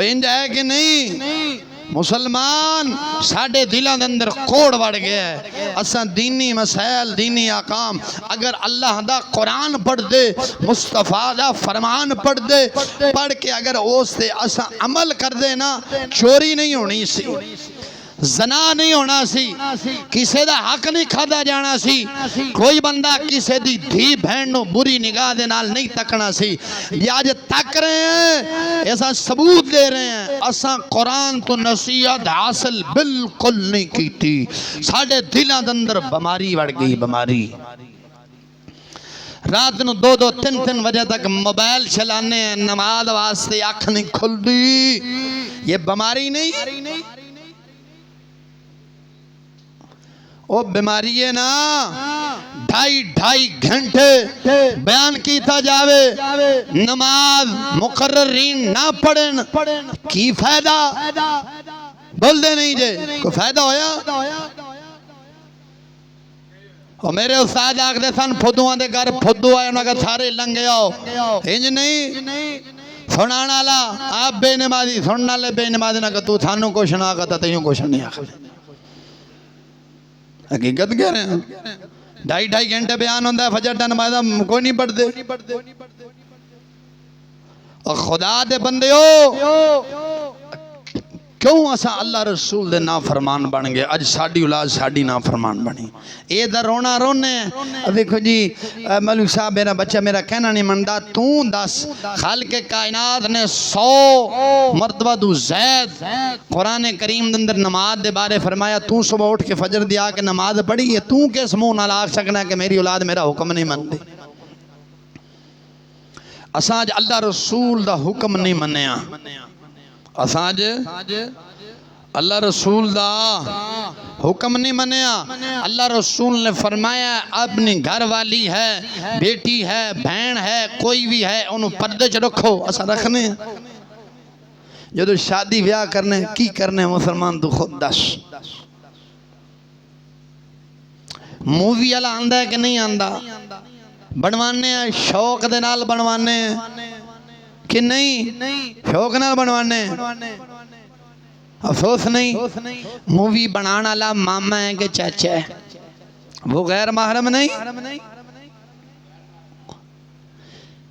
इंज है कि नहीं मुसलमान, साडे दिलों के अंदर कोड़ बढ़ गया है। असा दीनी मसाइल दीनी आकाम अगर अल्लाह दा कुरान पढ़ दे, मुस्तफा दा फरमान पढ़ दे, पढ़ के अगर उस ते असा अमल कर दे ना, चोरी नहीं होनी सी, जना नहीं होना सी, किसी दा हक नहीं खादा जाना सी, कोई बंदा किसी दी धी बहन नु बुरी निगाह दे नाल नहीं तकना सी। ये आज तक रहे हैं, ऐसा सबूत दे रहे हैं असा कुरान तो नसीहत हासिल बिल्कुल नहीं की थी। साडे दिलों दे अंदर बीमारी बढ़ गई, बीमारी। रात ਨੂੰ 2-2 3-3 बजे तक मोबाइल चलाने हैं, नमाज वास्ते अख नहीं खुलती। ये बीमारी नहीं, वो बीमारी है ना। 2.5 घंटे बयान किया जावे, नमाज मुकर्ररीन ना पढ़न की फायदा? बोलते नहीं जे कोई फायदा होया? और मेरे उस्ताद आखते सन फुदुआ के घर फुदू आए, उन्होंने सारे लंघे आओ। इंज नहीं सुना वाला आप बेनमाजी, सुनने वाले बेनमाजी ना, तू थानू कुछ ना आखता तेन कुछ नहीं आखता। हकीकत कह रहे हैं, 2.5 घंटे बयान होता है, फजर नमाज कोई नहीं पढ़ते। और खुदा दे बंदे हो क्यों असा अल्लाह रसूल दे ना फरमान बन गए? अज साडी औलाद साडी ना फरमान बनी। ये दा रोना रोने देखो जी, मौलवी साहब मेरा बच्चा मेरा कहना नहीं मनता, तू दस खालिक़े कायनात ने 100 मरतबा तू ज़ैद कुरान करीम दे अंदर नमाज दे बारे फरमाया। तू सुबह उठ के फजर दी आके नमाज पढ़ी है, तू किस मुंह नाल आख सकना कि मेरी औलाद मेरा हुक्म नहीं मनती? असां अज अल्लाह रसूल दा हुक्म नहीं मन्निया, असाज अल्लाह रसूल दा हुक्म नहीं मनिया। अल्लाह रसूल ने फरमाया अपनी घर वाली है, बेटी है, बहन है, कोई भी है, उन्होंने पर्दे च रखो। असा रखने जो शादी ब्याह करने की करने मुसलमान तू खुद दस। मूवी वाला आंदा है कि नहीं आंदा? बनवाने शौक दे नाल बनवाने कि नहीं? शौक नाल बनवाने, अफसोस नहीं। मूवी बनाने वाला मामा है कि चाचा है, वो गैर महरम नहीं।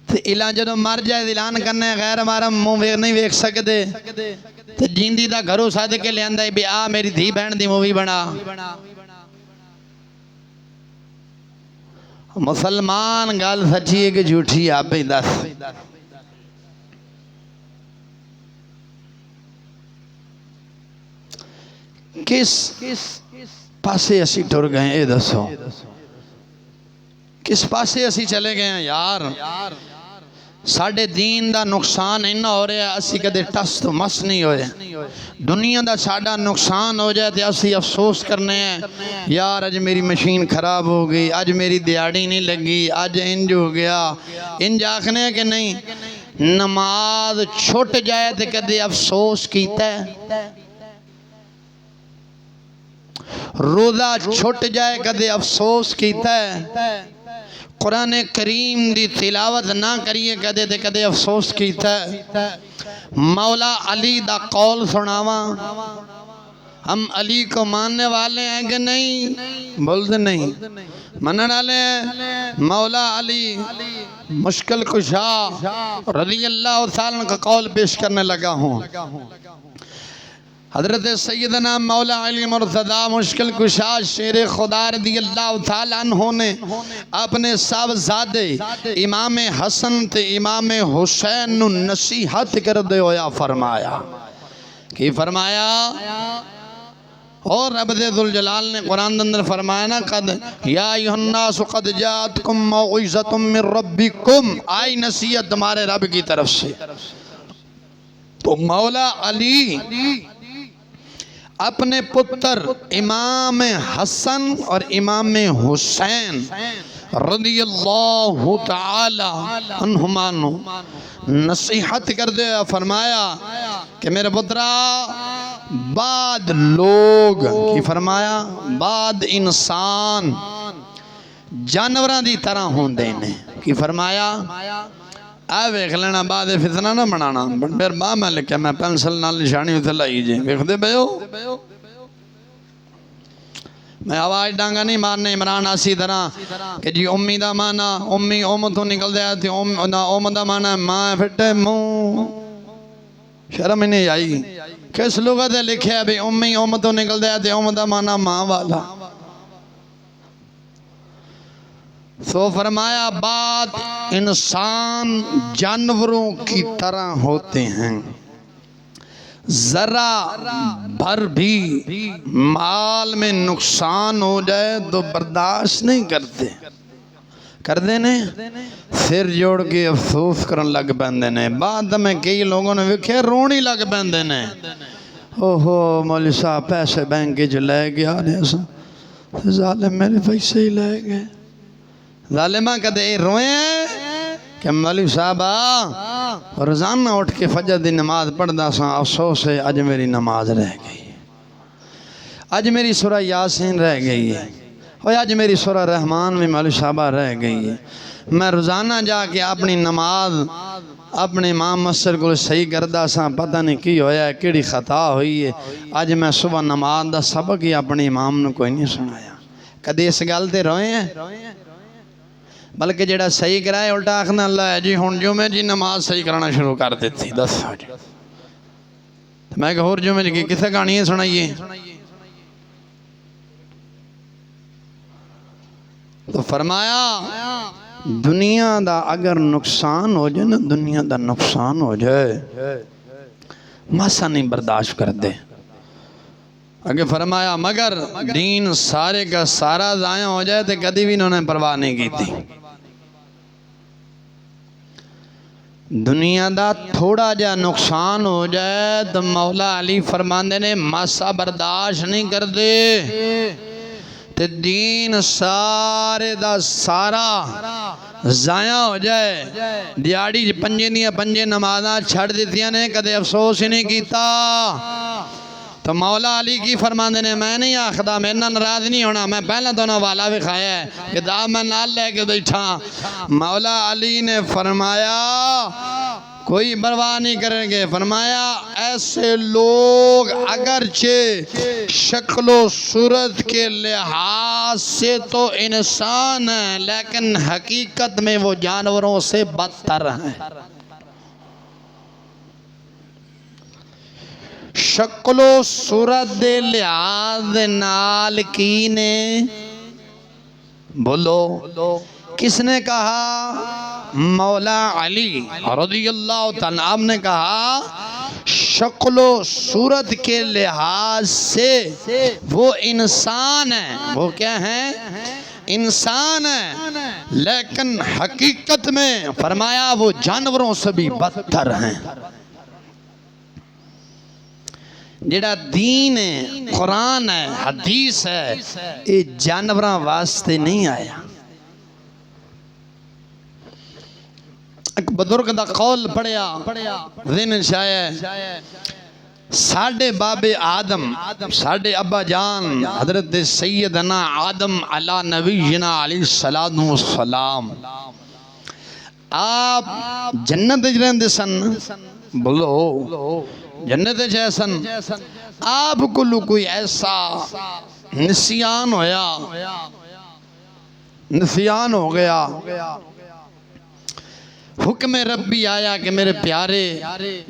तो इला जो मर जाए ऐलान करने गैर महरम मुंह नहीं वेख सकते, तो जिंदी दा घरों सद के लिया भी आ मेरी धी बहन दी मूवी बना। मुसलमान गल सच्ची है कि झूठी? आप ही दस। किस पासे असी टुर गए? ये दसो किस पासे असी चले गए हैं यार? साडे दीन दा नुकसान इन्ना हो रहा, असी कदे टस तो मस नहीं होए। दुनिया दा साडा नुकसान हो जाए तो असी अफसोस करने हैं, यार अज मेरी मशीन खराब हो गई, अज मेरी दिहाड़ी नहीं लगी, अज इंज हो गया। इंज आखने कि नहीं? नमाज छुट जाए तो कदे अफसोस कीता है? रोजा छुट जाए कदे अफसोस कीता है? कुरान करीम दी तिलावत ना करिए कदे ते कदे अफसोस कीता मौला अली दा कौल सुनावा हम अली को मानने वाले हैं कि नहीं बोलते नहीं मनने वाले हैं मौला अली मुश्किल कुशा रज़ी अल्लाह तआला का कौल पेश करने लगा हूँ हज़रत सैयदना मौला अली मुर्तज़ा मुश्किल कुशा शेर खुदा रज़ी अल्लाह तआला अन्हु ने अपने साहबजादे इमाम हसन ते इमाम हुसैन नु नसीहत कर दे होया फरमाया कि फरमाया और रब दे दुल जलाल ने कुरान के अंदर फरमाया ना कद या अय्युहन्नास कद जातकुम मौइज़तुम मिर रब्बिकुम आई नसीहत तुम्हारे रब की तरफ से। तो मौला अली अपने पुत्र इमाम हसन और इमाम हुसैन रज़ियल्लाहु तआला अन्हुमा नसीहत कर दे फरमाया कि मेरे पुत्रा बाद लोग की फरमाया बाद इंसान जानवरां दी तरह होंदे ने की फरमाया आ वेख लेना बाद फितना ना बनाना मेरे बाह मैं लिखा मैं पेंसिल नाल निशानी उत्ते लाई जे वेखदे पयो मैं आवाज डांगा नहीं मारने इमरान आसी तरह कि जी उम्मी दा माना उम्मी उम तो निकल दिया ते उम दा माना मां फिटे मुंह शर्म ही नहीं आई किस लुगत है लिखा भी उम्मी उम तो निकल दिया ते उम दा माना मां वाला। तो फरमाया बात इंसान जानवरों की तरह होते हैं जरा भर भी माल में नुकसान हो जाए तो बर्दाश्त नहीं करते कर देने सिर जोड़ के अफसोस करन लग पैंदे ने। बाद में कई लोगों ने वेख्या रोन ही लग पैंदे ने ओहो मौलवी साहब पैसे बैंक च लै गया ने जालिम मेरे पैसे ही लै गए जालिमा कदे रोए कि मौलवी साहब रोजाना उठ के फजर की नमाज पढ़दा सा अफसोस है अज मेरी नमाज रह गई अज मेरी सूरह यासीन रह गई है और अज मेरी सूरह रहमान भी मौलवी साहब रह गई है। मैं रोजाना जाके अपनी नमाज अपने इमाम मस्जिद को सही करदा सा पता नहीं की होया किहड़ी खता हुई है अज मैं सुबह नमाज का सबक ही अपने इमाम ने कोई नहीं सुनाया। कदे इस गल ते रोए हैं बल्कि जेड़ा सही कराए उल्टा आखना अल्लाह जी हुण जुमे जी नमाज सही कराना शुरू कर दी दस मैं होर जुमे जी किथे कहानी सुनाइए। तो फरमाया दुनिया दा अगर नुकसान हो जाए ना दुनिया दा नुकसान हो जाए मासा नहीं बर्दाश्त कर दे। आगे फरमाया मगर दीन सारे का सारा ज़ाया हो जाए तो कभी भी इन्होंने परवाह नहीं की थी। दुनिया दा थोड़ा जा नुकसान हो जाए तो मौला अली फरमांदे ने मासा बर्दाश्त नहीं कर दे ते दीन सारे दा सारा ज़ाया हो जाए। दिहाड़ी पंजे दियां पंजे नमाज़ां छड़ दित्तियां ने कदे अफसोस ही नहीं किया। तो मौला अली की फरमांदे ने मैं नहीं आखदा मेरे नाल नाराज नहीं होना मैं पहले तो ना वाला विखाया है किताब मैं नाल लेके बैठा। मौला अली ने फरमाया कोई परवाह नहीं करेंगे। फरमाया ऐसे लोग अगरचे शक्लो सूरत के लिहाज से तो इंसान है लेकिन हकीकत में वो जानवरों से बदतर हैं। शक्लो सूरत दे लिहाज नाल की ने बोलो किसने कहा मौला अली रज़ियल्लाहु तआला ने कहा शक्लो सूरत के लिहाज से वो इंसान है वो क्या है इंसान है लेकिन हकीकत में फरमाया वो जानवरों से भी बदतर हैं। जेड़ा दीन है कुरान है हदीस है ये जानवरों वास्ते नहीं आया। एक बुजुर्ग दा कौल पढ़िया दिन शायद साढ़े बाबे आदम साढ़े अब्बा जान हजरत सैयदना आदम अला नबीना अलैहिस्सलातु वस्सलाम आप जन्नत च रहिंदे सन। बोलो जन्नत च है सन। आप को कोई ऐसा निसियान होया, निसियान हो गया, हुक्म रब्बी आया कि मेरे प्यारे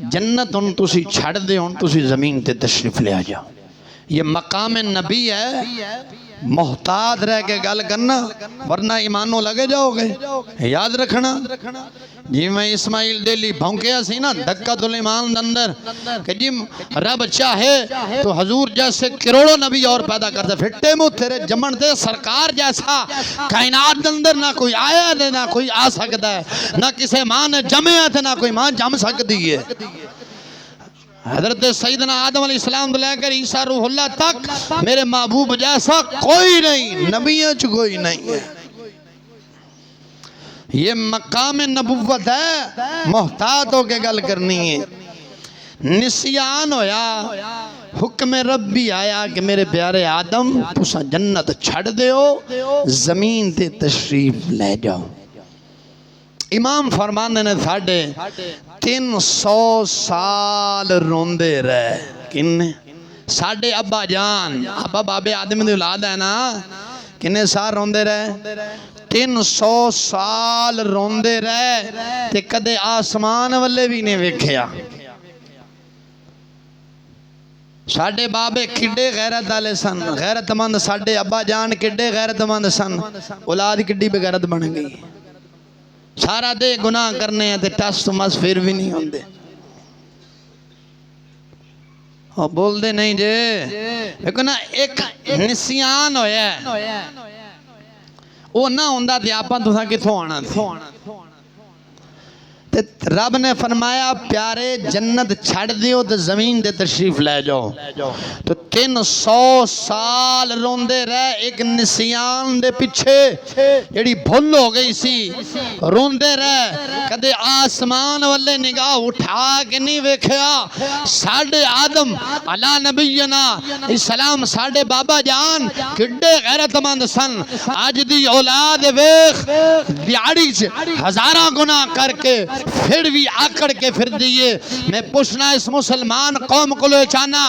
जन्नत हुन तुसी छड़ दे, हुन तुसी जमीन ते तशरीफ ले आ जाओ। ये मकाम नबी है, मोहताज रह के गल करना वरना ईमानों लगे जाओगे। याद रखना जी मैं इस्माइल डेली भौंकिया सी ना धक्का तो ईमान अंदर कि जी रब चाहे तो हजूर जैसे करोड़ों नबी और पैदा करते, फिट्टे मुँह तेरे जमन दे सरकार जैसा कायनात अंदर ना कोई आया है ना कोई आ सकता है, ना किसी माँ ने जमे है ना कोई माँ जम सकती है। हजरत सैयदना आदम अलैहिस्सलाम से लेकर ईसा रूहुल्लाह तक मेरे महबूब जैसा कोई नहीं, नबियों च कोई नहीं है। ये मकाम नबुव्वत है, मोहतात होके गल करनी है। निसियान होया, हुक्म रब्बी आया कि मेरे प्यारे आदम तुसा जन्नत छड़ दियो, जमीन ते तशरीफ ले जाओ। इमाम फरमाने ने साढ़े 300 साल रोंदे रहे। किन्ने? साढ़े अब्बा जान, अब्बा बाबे आदम दी औलाद है ना, किन्ने साल रोंदे रहे? 300 साल रोंदे रहे ते कदे आसमान वाले भी नहीं वेख्या। साढ़े बाबे किड्डे गैरत वाले सन, गैरतमंद। साढ़े अब्बा जान किड्डे गैरतमंद सन, औलाद किड्डी बेगैरत बन गई। सारा दे गुनाह करने हैं ते टस तो मस फिर भी नहीं होंदे। और बोलते नहीं जे देखो ना एक निसियान होया, वो ना होंदा ते आपां तुसां किथों आना सी। ते रब ने फरमाया प्यारे जन्नत छड़ दियो तो जमीन दे तशरीफ ले जाओ। तो 300 साल रोंदे रहे एक निसियान दे पिछे, जेड़ी भुल हो गई सी। रोंदे रहे, कदे आसमान वाले निगाह उठा के नहीं वेख्या। साढ़े आदम अला नबीना इस्लाम साढ़े बाबा जान किड्डे गैरतमंद सन। अज दी औलाद वेख दिहाड़ी च हजारां गुनाह करके फिर भी आकड़ के फिर दिए। मैं पूछना इस मुसलमान कौम को लो चाहना,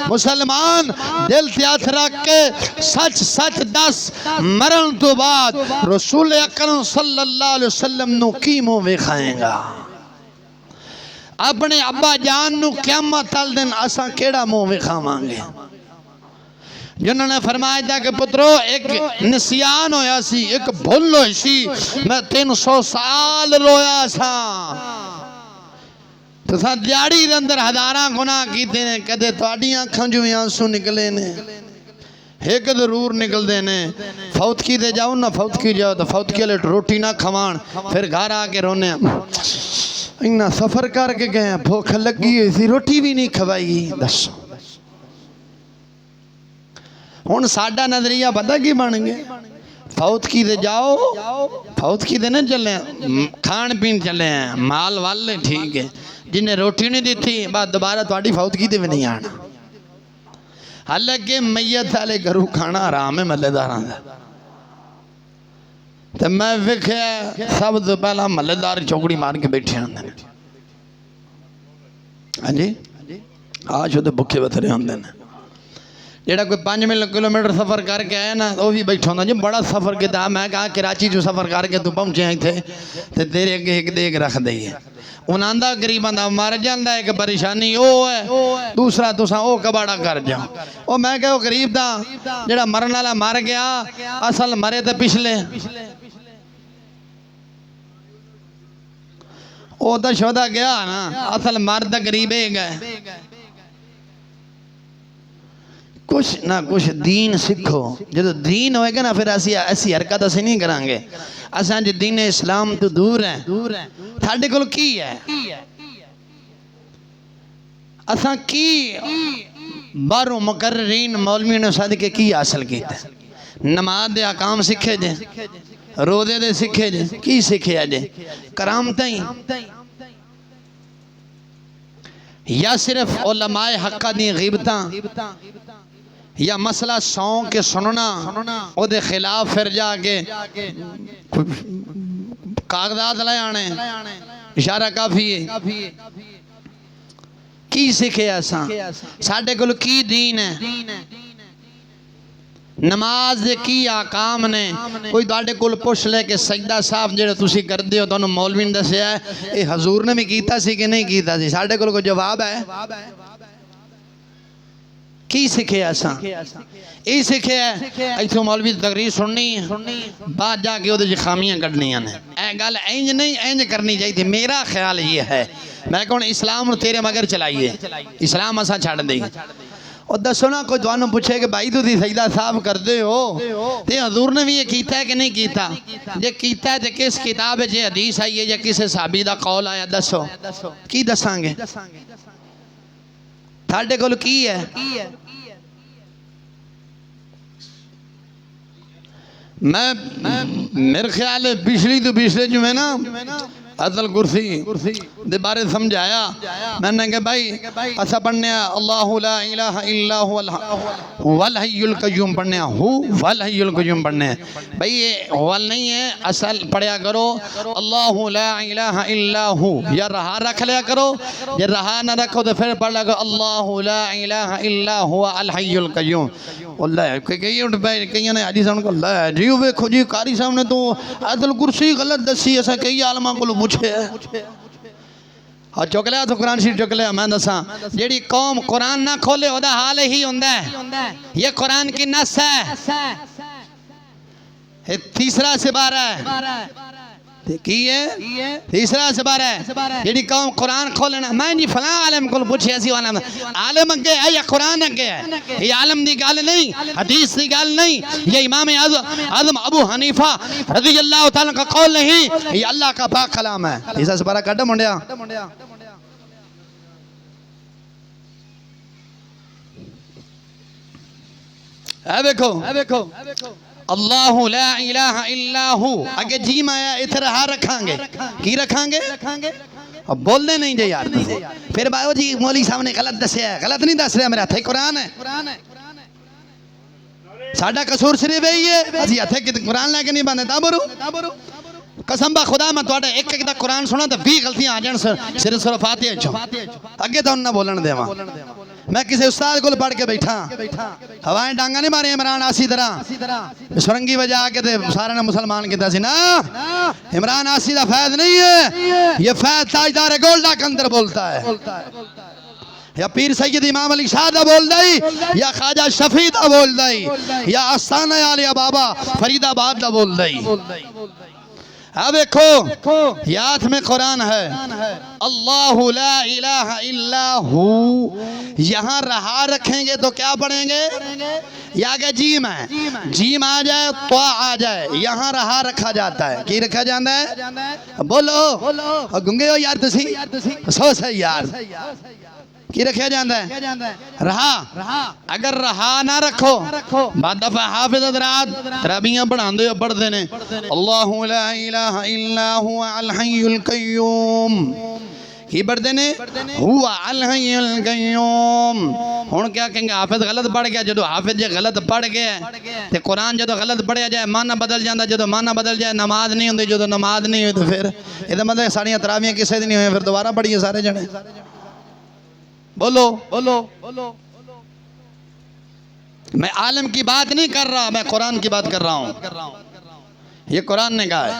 मुसलमान दिल ते हथ रख के सच सच दस, मरण तो बाद रसूल अकरम सल्लल्लाहु अलैहि वसल्लम नु की मुंह वेखाएगा? अपने अब्बा जान नु क़यामत वाले दिन असा केड़ा मुंह वेखावांगे? जिन्होंने फरमाया था कि पुत्रो एक निसियान होया सी, एक भुल होई सी, मैं 300 साल रोया सा। तो दिहाड़ी के अंदर हजारां गुनाह कीते ने, कदे तुहाडी अखां चों आंसू निकले ने, एक जरूर निकलते ने। फौतकी दे जाओ ना, फौतकी जाओ तो फौतकी वाले रोटी ना खवाण, फिर घर आके रोने इन्ना सफर करके गए, भूख लगी हुई सी, रोटी भी नहीं खवाई। दसो हुण साडा नजरिया पता की बन गया? फौतकी दे जाओ, फौतकी दे नहीं चले, खान पीन चले हैं, माल वाले ठीक है। जिन्हें रोटी नहीं दी थी बस दोबारा थोड़ी फौतकी ते भी नहीं आना। हालांकि मैयत वाले घरों खाना आराम है महल्लेदारां दा। तो मैं वेख्या सब तो पहला महल्लेदार चौकड़ी मार के बैठे होंदे ने। हाँ जी, आज तो भुखे बथरे होंदे ने। जेड़ा कोई 5 किलोमीटर सफ़र करके आया ना, वो भी बैठा होंदा जी बड़ा सफ़र किया। मैं कहा कराची जो सफ़र करके तू पहुँचे इतने तो तेरे अगे एक देग रख दईए। उन्होंने गरीबों का मर जाता, एक परेशानी वो है, दूसरा तुसा वो कबाड़ा कर जाओ। वो मैं कहो गरीब दा जेड़ा मरन वाला मर गया, असल मरे तो पिछले वो तो शोदा गया ना, असल मर तो गरीब ही गए। कुछ ना कुछ दीन सीखो। जो दीन होएगा ना फिर ऐसी हरकत असी नहीं करांगे। असा जो दीन इस्लाम तो दूर है, साडे कोल की है? असा की बाहरों मुकर्रीन मौलवी ने सदके की हासिल किया? नमाज दे अहकाम सीखे जे, रोजे दे सीखे जे, की सीखे जे? करामत ही। या सिर्फ उलमाए हक्का दी गिबतां या मसला सौ के सुनना ओदे खिलाफ फिर जाके कागजात ले आने इशारा काफी है। की सीखे असा साडे कोल की दीन है नमाज दे की आकाम ने कोई तुहाडे कोल पुछ ले कि सजदा साहब जेड़ा तुसी करदे हो तुहानू मौलवी ने दस्या है ये हजूर ने भी कीता सी कि नहीं कीता सी साडे कोल कोई जवाब है की सीखे असा ये सीखे है इथों मौलवी तकरीर सुननी है बाद जाके उहदे खामियां कढनियां ने ए गल इंज नहीं इंज करनी चाहिए। मेरा ख्याल ये है मैं कहूँ इस्लाम नूं तेरे मगर चलाइए इस्लाम असा छड़ दई और दसो ना कोई तुहानू पूछे कि भाई तुसीं सजदा साहब करदे हो ते हजूर ने भी ये कीता है कि नहीं कीता जे कीता है ते किस किताब विच हदीस आई है या किसी सहाबी दा कौल आया दसो की दसांगे थाडे कोल की है। मैं मेरे ख्याल है पिछली तो पिछले जुमे ना असल कुर्सी दे बारे समझाया मैंने कहा भाई असा पढ़ने अल्लाहु ला इलाहा इल्ला हुवल हय्युल कय्यूम पढ़ने हु वल हय्युल कय्यूम पढ़ने भाई ये वल नहीं है असल पढ़िया करो अल्लाहु ला इलाहा इल्ला हु या रहा रख लिया करो या रहा ना रखो तो फिर पढ़ लिया करो अल्लाहु ला इलाहा इल्ला हुवा अल हय्युल कय्यूम। अल्लाह कई उठ पे कई ने हाजी साहब को अल्लाह जी वेखो जी कारी साहब ने तो अदल कुर्सी गलत दसी असा कई आलमा को पूछे और चुक लिया तो कुरान शरीफ चुक लिया। मैं दसा जेड़ी कौम कुरान ना खोले ओदा हाल ही हुंदा है ये कुरान की नस है ये तीसरा सिबारा है की है तीसरा सिबारा है जेड़ी कौम कुरान खोलना मैं जी फलां आलम को पूछे सी आलम अगे है या कुरान अगे है ये आलम दी गल नहीं हदीस दी गल नहीं ये इमाम आजम अबू हनीफा रज़ी अल्लाह तआला का कौल नहीं ये अल्लाह का पाक कलाम है। तीसरा सिबारा कड मुंडिया है देखो अल्लाहु ला इलाहा इल्ला हु अगे जीम आया इथे रहा रखांगे की रखांगे अब बोलने नहीं जे यार फिर बायो जी मौली साहब ने गलत दसया है गलत नहीं दस रहा मेरे हाथे कुरान है साडा कसूर सिर्फ यही है असि हाथे कुरान लेके नहीं बंदे ताबरू कसम बा खुदा मैं तुहाडे एक एक दा कुरान सुना तो 20 गलतियां आ जान सिर सुर फातिहा चो अगे तो ना बोलन देवा। मैं किसी उस्ताद को पढ़ के बैठा हवाएं डांगा नहीं मारे इमरान आसी तरह सुरंगी बजा के ते सारे ने मुसलमान किया सी ना इमरान आसी का फैज नहीं है ये फैज ताजदार गोल्डा के अंदर बोलता है या पीर सैयद इमाम अली शाह दा बोल दई या ख्वाजा शफी दा बोल दई या आस्ताना आलिया बाबा फरीदाबाद दा बोल दई। अब देखो याद में कुरान है अल्लाहु ला इलाहा इल्ला हु यहाँ रहा रखेंगे तो क्या पढ़ेंगे या के जीम है जीम आ जाए तो आ जाए यहाँ रहा रखा जाता है की रखा जाता है बोलो गुंगे हो यार तुसी सो सही यार की रखा जाता है रहा अगर रहा ना रखो बाद दफा हाफिज हज़रात तराबियां पढ़ांदे हो पढ़दे ने अल्लाहु ला इलाहा इल्ला हुवा अल हय्युल कय्यूम की पढ़ते ने हुवा अल हय्युल कय्यूम। हुण क्या कहेंगे हाफिज गलत पढ़ गया जो हाफिज जे गलत पढ़ गया ते कुरान जो गलत पढ़िया जाए माना बदल जाता जो माना बदल जाए नमाज नहीं होंदी जो नमाज नहीं हुई तो फिर ये मतलब सारियां तराबियां किसी दी नहीं हुई फिर दोबारा पढ़िए सारे जने बोलो मैं आलम की बात नहीं कर रहा मैं कुरान की बात कर रहा हूँ ये कुरान ने कहा है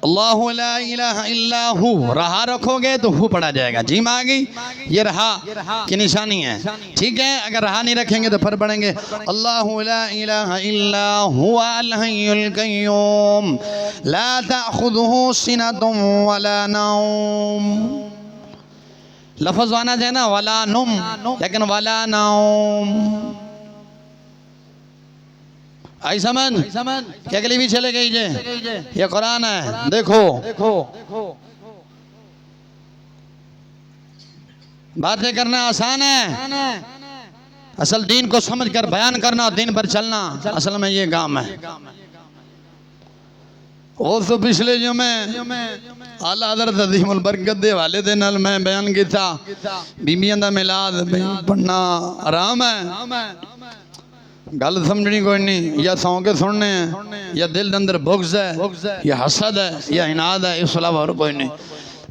अल्लाहु ला इलाहा इल्ला हु रहा रखोगे तो हु पढ़ा जाएगा जीम आ गई ये रहा की निशानी है ठीक है। अगर रहा नहीं रखेंगे तो फिर पढ़ेंगे अल्लाहु ला इलाहा इल्ला हुवा अल हय्युल कय्यूम ला ताखुदुहु सिनतुम वला नौम लफ्ज आना चाहिए ना वला नुम लेकिन वला नौम आई समझ क्या अगली भी चले गई जे ये कुरान है देखो बातें करना आसान है असल दीन को समझ कर बयान करना दिन पर चलना असल में ये काम है। उस पिछले जुमे आला हज़रत अज़ीमुल बरकत दे हवाले दे नाल मैं बयान किया बीबियां दा मिलाद पढ़ना आराम है। गल समझनी कोई नहीं, या सौ के सुनने हैं, या दिल के अंदर बुग़्ज़ है, या हसद है, या इनाद है, इस अलावा और कोई नहीं।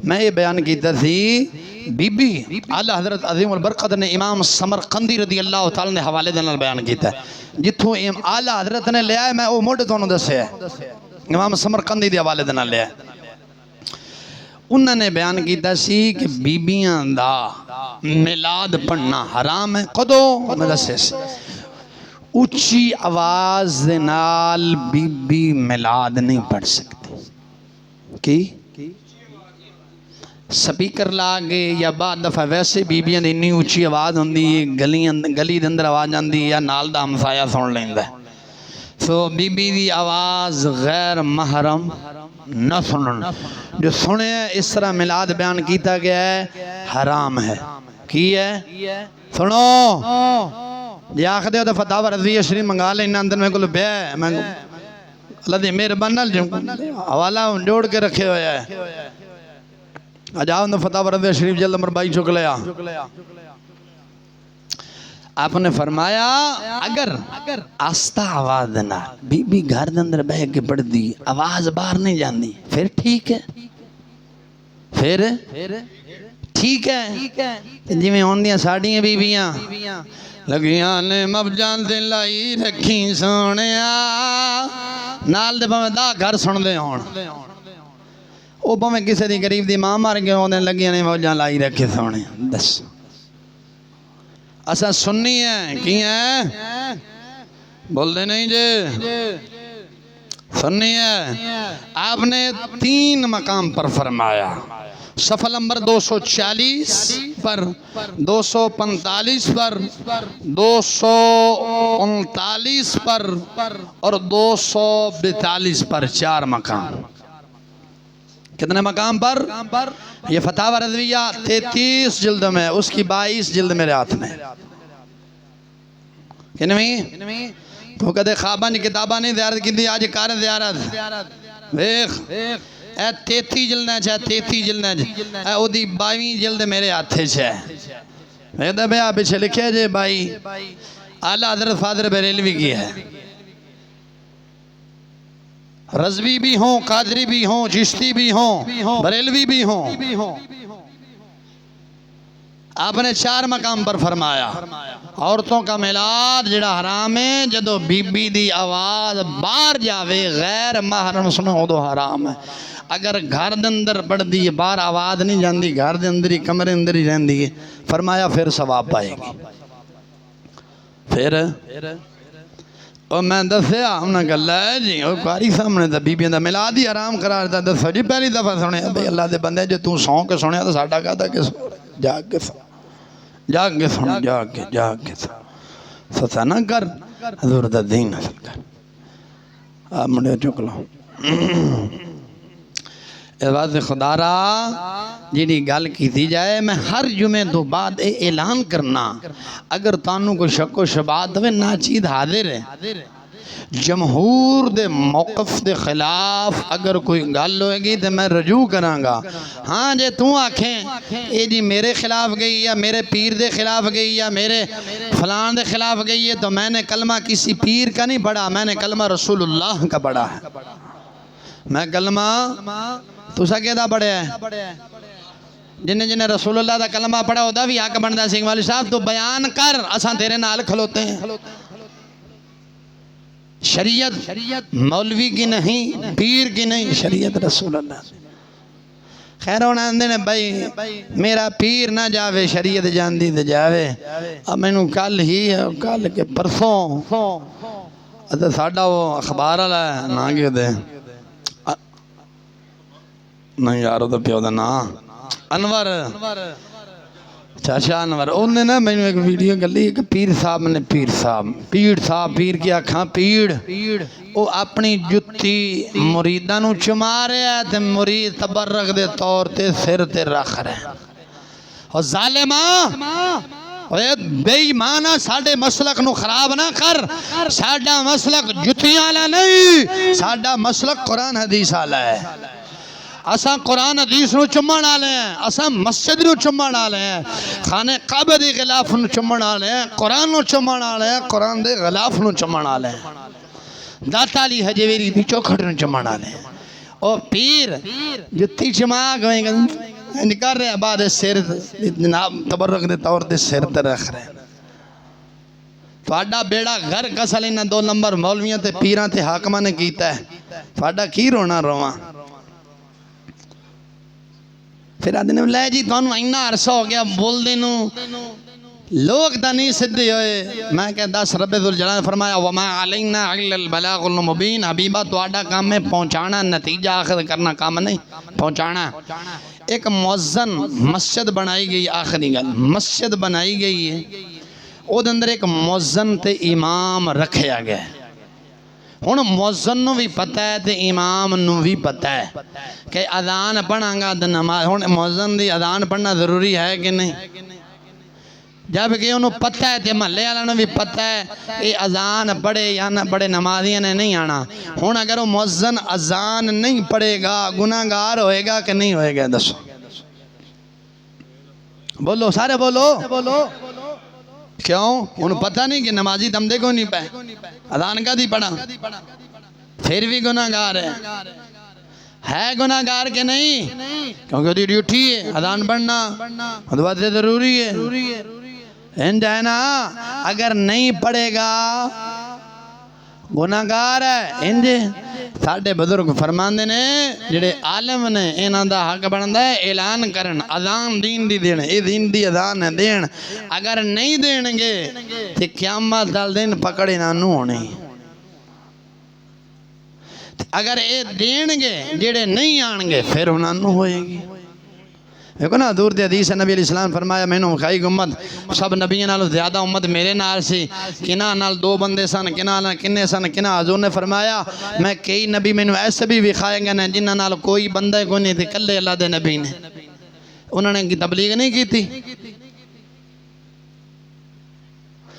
मैं ये बयान किया थी बीबी आला हज़रत अज़ीमुल बरकत ने इमाम समरकंदी रदी अल्लाह तआला ने हवाले दे नाल बयान किया जिथों आला हज़रत ने लिया है। मैं वो मुढ़ तुहानू दस्सिया इमाम समरकंदी के हवाले दे नाल लिया। उन्होंने बयान किया सी कि बीबियां दा मिलाद पढ़ना हराम है। कदों मैं दस्से उच्ची आवाज़ दे नाल बीबी मिलाद नहीं पढ़ सकती कि स्पीकर ला के या बाद दफ़ा वैसे बीबियां दी इन्नी उच्ची आवाज़ होंदी है गली दे अंदर आवाज़ आती या नाल दा हमसाया सुन लेंदा। सो बीबी दी आवाज़ गैर महरम न सुनन, जो सुने इस तरह मिलाद बयान किया गया है हराम है। की है सुनो जे आखदे हो तो फतावा रज़विया शरीफ मंगा लेना अंदर मेरे को बया है। मैं अल्लाह दी मेहरबानी हवाला जोड़ के रखे हुए है। अजाओ ने फतावा रज़विया शरीफ जल्द नंबर 22 चुक लिया। आपने फरमाया अगर आस्ता आवाज ना बीबी घर के अंदर बह के पढ़ती आवाज बाहर नहीं जाती फिर ठीक है, फिर ठीक है। जिमें होंदियां साड़ियां बीबियां लगियां ने मबजां ते लाई रखी सोनिया नाल दे भावें दा घर सुनदे होण ओ भावें किसी दी गरीब दी मां मर गई होंदे लगियां ने मौजां लाई रखे सोने। दस असा सुन्नी है की है बोलते नहीं जे सुन्नी है। आपने 3 मकाम पर फरमाया सफ़ा नंबर 240 पर 245 पर 239 पर और 242 पर 4 मकाम। कितने मकाम पर? ये फतावा रज़विया 33 जिल्द में, उसकी 22 जिल्द मेरे हाथ में। किनवी तो कदे ख्वाबा ने किताबा नहीं ज़ियारत की आज कार ज़ियारत देख 33 जिल्द है 33 जिल्द है ओदी 22 जिल्द मेरे हाथ है। मैं भैया पीछे लिखे जे भाई आला हज़रत फादर बरेलवी की है। रज़वी भी हों, कादरी भी हों, चिश्ती भी हों, बरेलवी भी हों। आपने 4 मकाम पर फरमाया औरतों का मिलाद जिहड़ा हराम है जदों बीबी दी आवाज़ बाहर जावे गैर महरम सुनो उदों हराम है। अगर घर दे अंदर पढ़दी है बाहर आवाज़ नहीं जाती घर दे अंदर ही कमरे अंदर ही रहिंदी है फरमाया फिर सवाब पाएगी। फिर और मैं दसिया उन्हें गल है जी और कारी सामने तो बीबियों का मिलाद ही आराम करार दिता। दसो जी पहली दफ़ा सुने भाई अल्लाह के बंदे जो तू सौ के सुनिया तो साडा कहता कि जाग के सुन जाग के सुन जाग के सुन ससा ना कर हज़ूर दा दीन हासिल कर। आप मुंडे चुक लो इस बात खुदारा जी गल की जाए। मैं हर जुमे तो बाद ऐलान करना अगर तानू कोई शको शबात हो ना चीज हाजिर है जमहूर दे मौकफ दे खिलाफ अगर कोई गल होएगी तो मैं रजू करांगा। हाँ जे तू आखें ये जी मेरे खिलाफ गई या मेरे पीर दे खिलाफ गई या मेरे फलान दे खिलाफ गई है तो मैंने कलमा किसी पीर का नहीं पढ़ा, मैंने कलमा रसूलुल्लाह का पढ़ा है। मैं कलमा तुसा कहदा पढ़िया है जिन्हें जिन्हें रसूलुल्लाह का कलमा पढ़ा होता भी हक बनता सिंह वाली साहब तो बयान कर असा तेरे नाल खलोते हैं। शरीयत मौलवी की नहीं पीर की नहीं शरीयत रसूलुल्लाह। खैर होना आंदे ने भाई मेरा पीर ना जावे शरीयत जांदी ते जावे। अब मैनू कल ही कल के परसों साडा वो अखबार वाला ना कहते नहीं यार तो प्यो का ना अनवर चाचा अनवर उन्हें ना मैंने एक वीडियो गली कि पीर साहब ने पीर साहब पीर की आखा पीड़ वो अपनी जुत्ती मुरीदा नू चुमा रहा है मुरीद तबर्रक दे तौर ते सिर ते रख रहे और जालिमा बेईमाना साडे मसलक नु खराब ना कर। साडा मसलक जुतियां वाला नहीं, साडा मसलक कुरान हदीस वाला है। असा कुरान हदीस नु चुम्मण वाले हैं, असा मस्जिद नु चुम्मण वाले हैं, खाने काबे दे गिलाफ नु चुम्मण वाले हैं, कुरान नु चुम्मण वाले हैं, कुरान दे गिलाफ नु चुम्मण वाले हैं, दाता अली हजवेरी दी चौखट नु चुम्मण वाले हैं। ओ पीर जुत्ती चमा गए निकाल रहे बाद सिर जनाब तबर्रुक दे तौर ते सिर ते रख रहे। ਤੁਹਾਡਾ बेड़ा घर कसल इन्हां 2 नंबर मौलवियां ते पीरां ते हाकमां ने कीता है। ਤੁਹਾਡਾ की रोना रोवां। फिर आदमी ने लै जी तुहानू इन्ना अरसा हो गया बोलदे नू, लोग तो नहीं सीधे होए। मैं क्या 10 रब्बे दुल जलाल फरमाया वमा अलैना इल्लल बलागुल मुबीन। हबीबा ਤੁਹਾਡਾ काम है पहुँचाना, नतीजा आखिर करना काम नहीं, पहुँचाना। एक मुअज्जन मस्जिद बनाई गई, आखिरी गल मस्जिद बनाई गई है, ਉਹਦੇ अंदर एक मुअज्जन ते इमाम रखा गया। हुण मुअज्जन नू भी पता है ते इमाम नू भी पता है कि अजान पढ़ांगा तो नमाज। हुण मुअज्जन दी अजान पढ़ना ज़रूरी है कि नहीं? जबकि उन्होंने पता है, महल्ले वालों भी पता है ये अजान पढ़े या ना पढ़े नमाजियां ने नहीं आना। हुण अगर वो मुअज्जन अजान नहीं पढ़ेगा गुनाहगार होएगा कि नहीं होएगा? दसो, बोलो सारे बोलो। क्यों? उन्हें पता नहीं कि नमाजी दम देखो नहीं पाए, अजान का दी पढ़ा, फिर भी गुनाहगार है गुनाहगार के नहीं? क्योंकि उसकी ड्यूटी है अजान पढ़ना, उसके से जरूरी है। इंज है ना, अगर नहीं पढ़ेगा गुनाहगार है। इंज साडे बुजुर्ग फरमांदे ने जेड़े आलम ने इन्हां दा हक बनदा है ऐलान करन, अजान दीन दी देन, ये दीन दी अजान है देन। अगर नहीं देणगे ते क़यामत दा दिन पकड़ इन्हां नू होनी। अगर ये देणगे जेड़े नहीं आणगे फिर उन्हां नू होएगी। देखो ना दूर दे हदीस नबी अलैहि सलाम फरमाया मैनू खाई उम्मत सब नबियों नालों ज़्यादा उम्मत मेरे नाल सी। किना नाल 2 बंदे सन, किना नाल किन्ने सन, किना हजूर ने फरमाया मैं कई नबी मैनू ऐसे भी विखाए गए ने जिन्हां नाल कोई बंदा कोई नहीं थे, कल्ले अल्लाह दे नबी ने। उन्होंने की तबलीग नहीं की।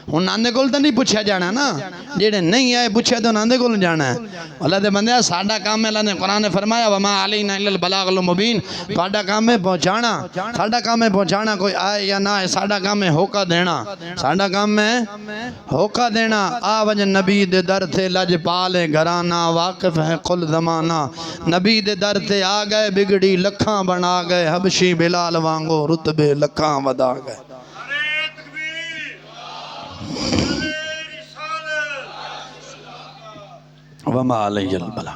हुण नांदे कोल तो नहीं पूछा जाना ना, जेड़े नहीं आए पूछा तो नांदे कोल जाना है। अल्लाह दे बंदे साडा काम है, अल्लाह ने कुरान ने फरमाया वमा अलैना इल्लल बलागुल मुबीन। तुहाडा काम है पहुँचाना, साडा काम है पहुँचाना, कोई आए या ना आए साडा काम है होका देना, साडा काम है होका देना। आवज नबी दे दर थे लजपाले घराना, वाकिफ है कुल ज़माना। नबी दे दर थे आ गए बिगड़ी लखां बना गए, हबशी बिलाल वांगो रुतबे लखां वधा गए। वमा अलैहिल बलाग।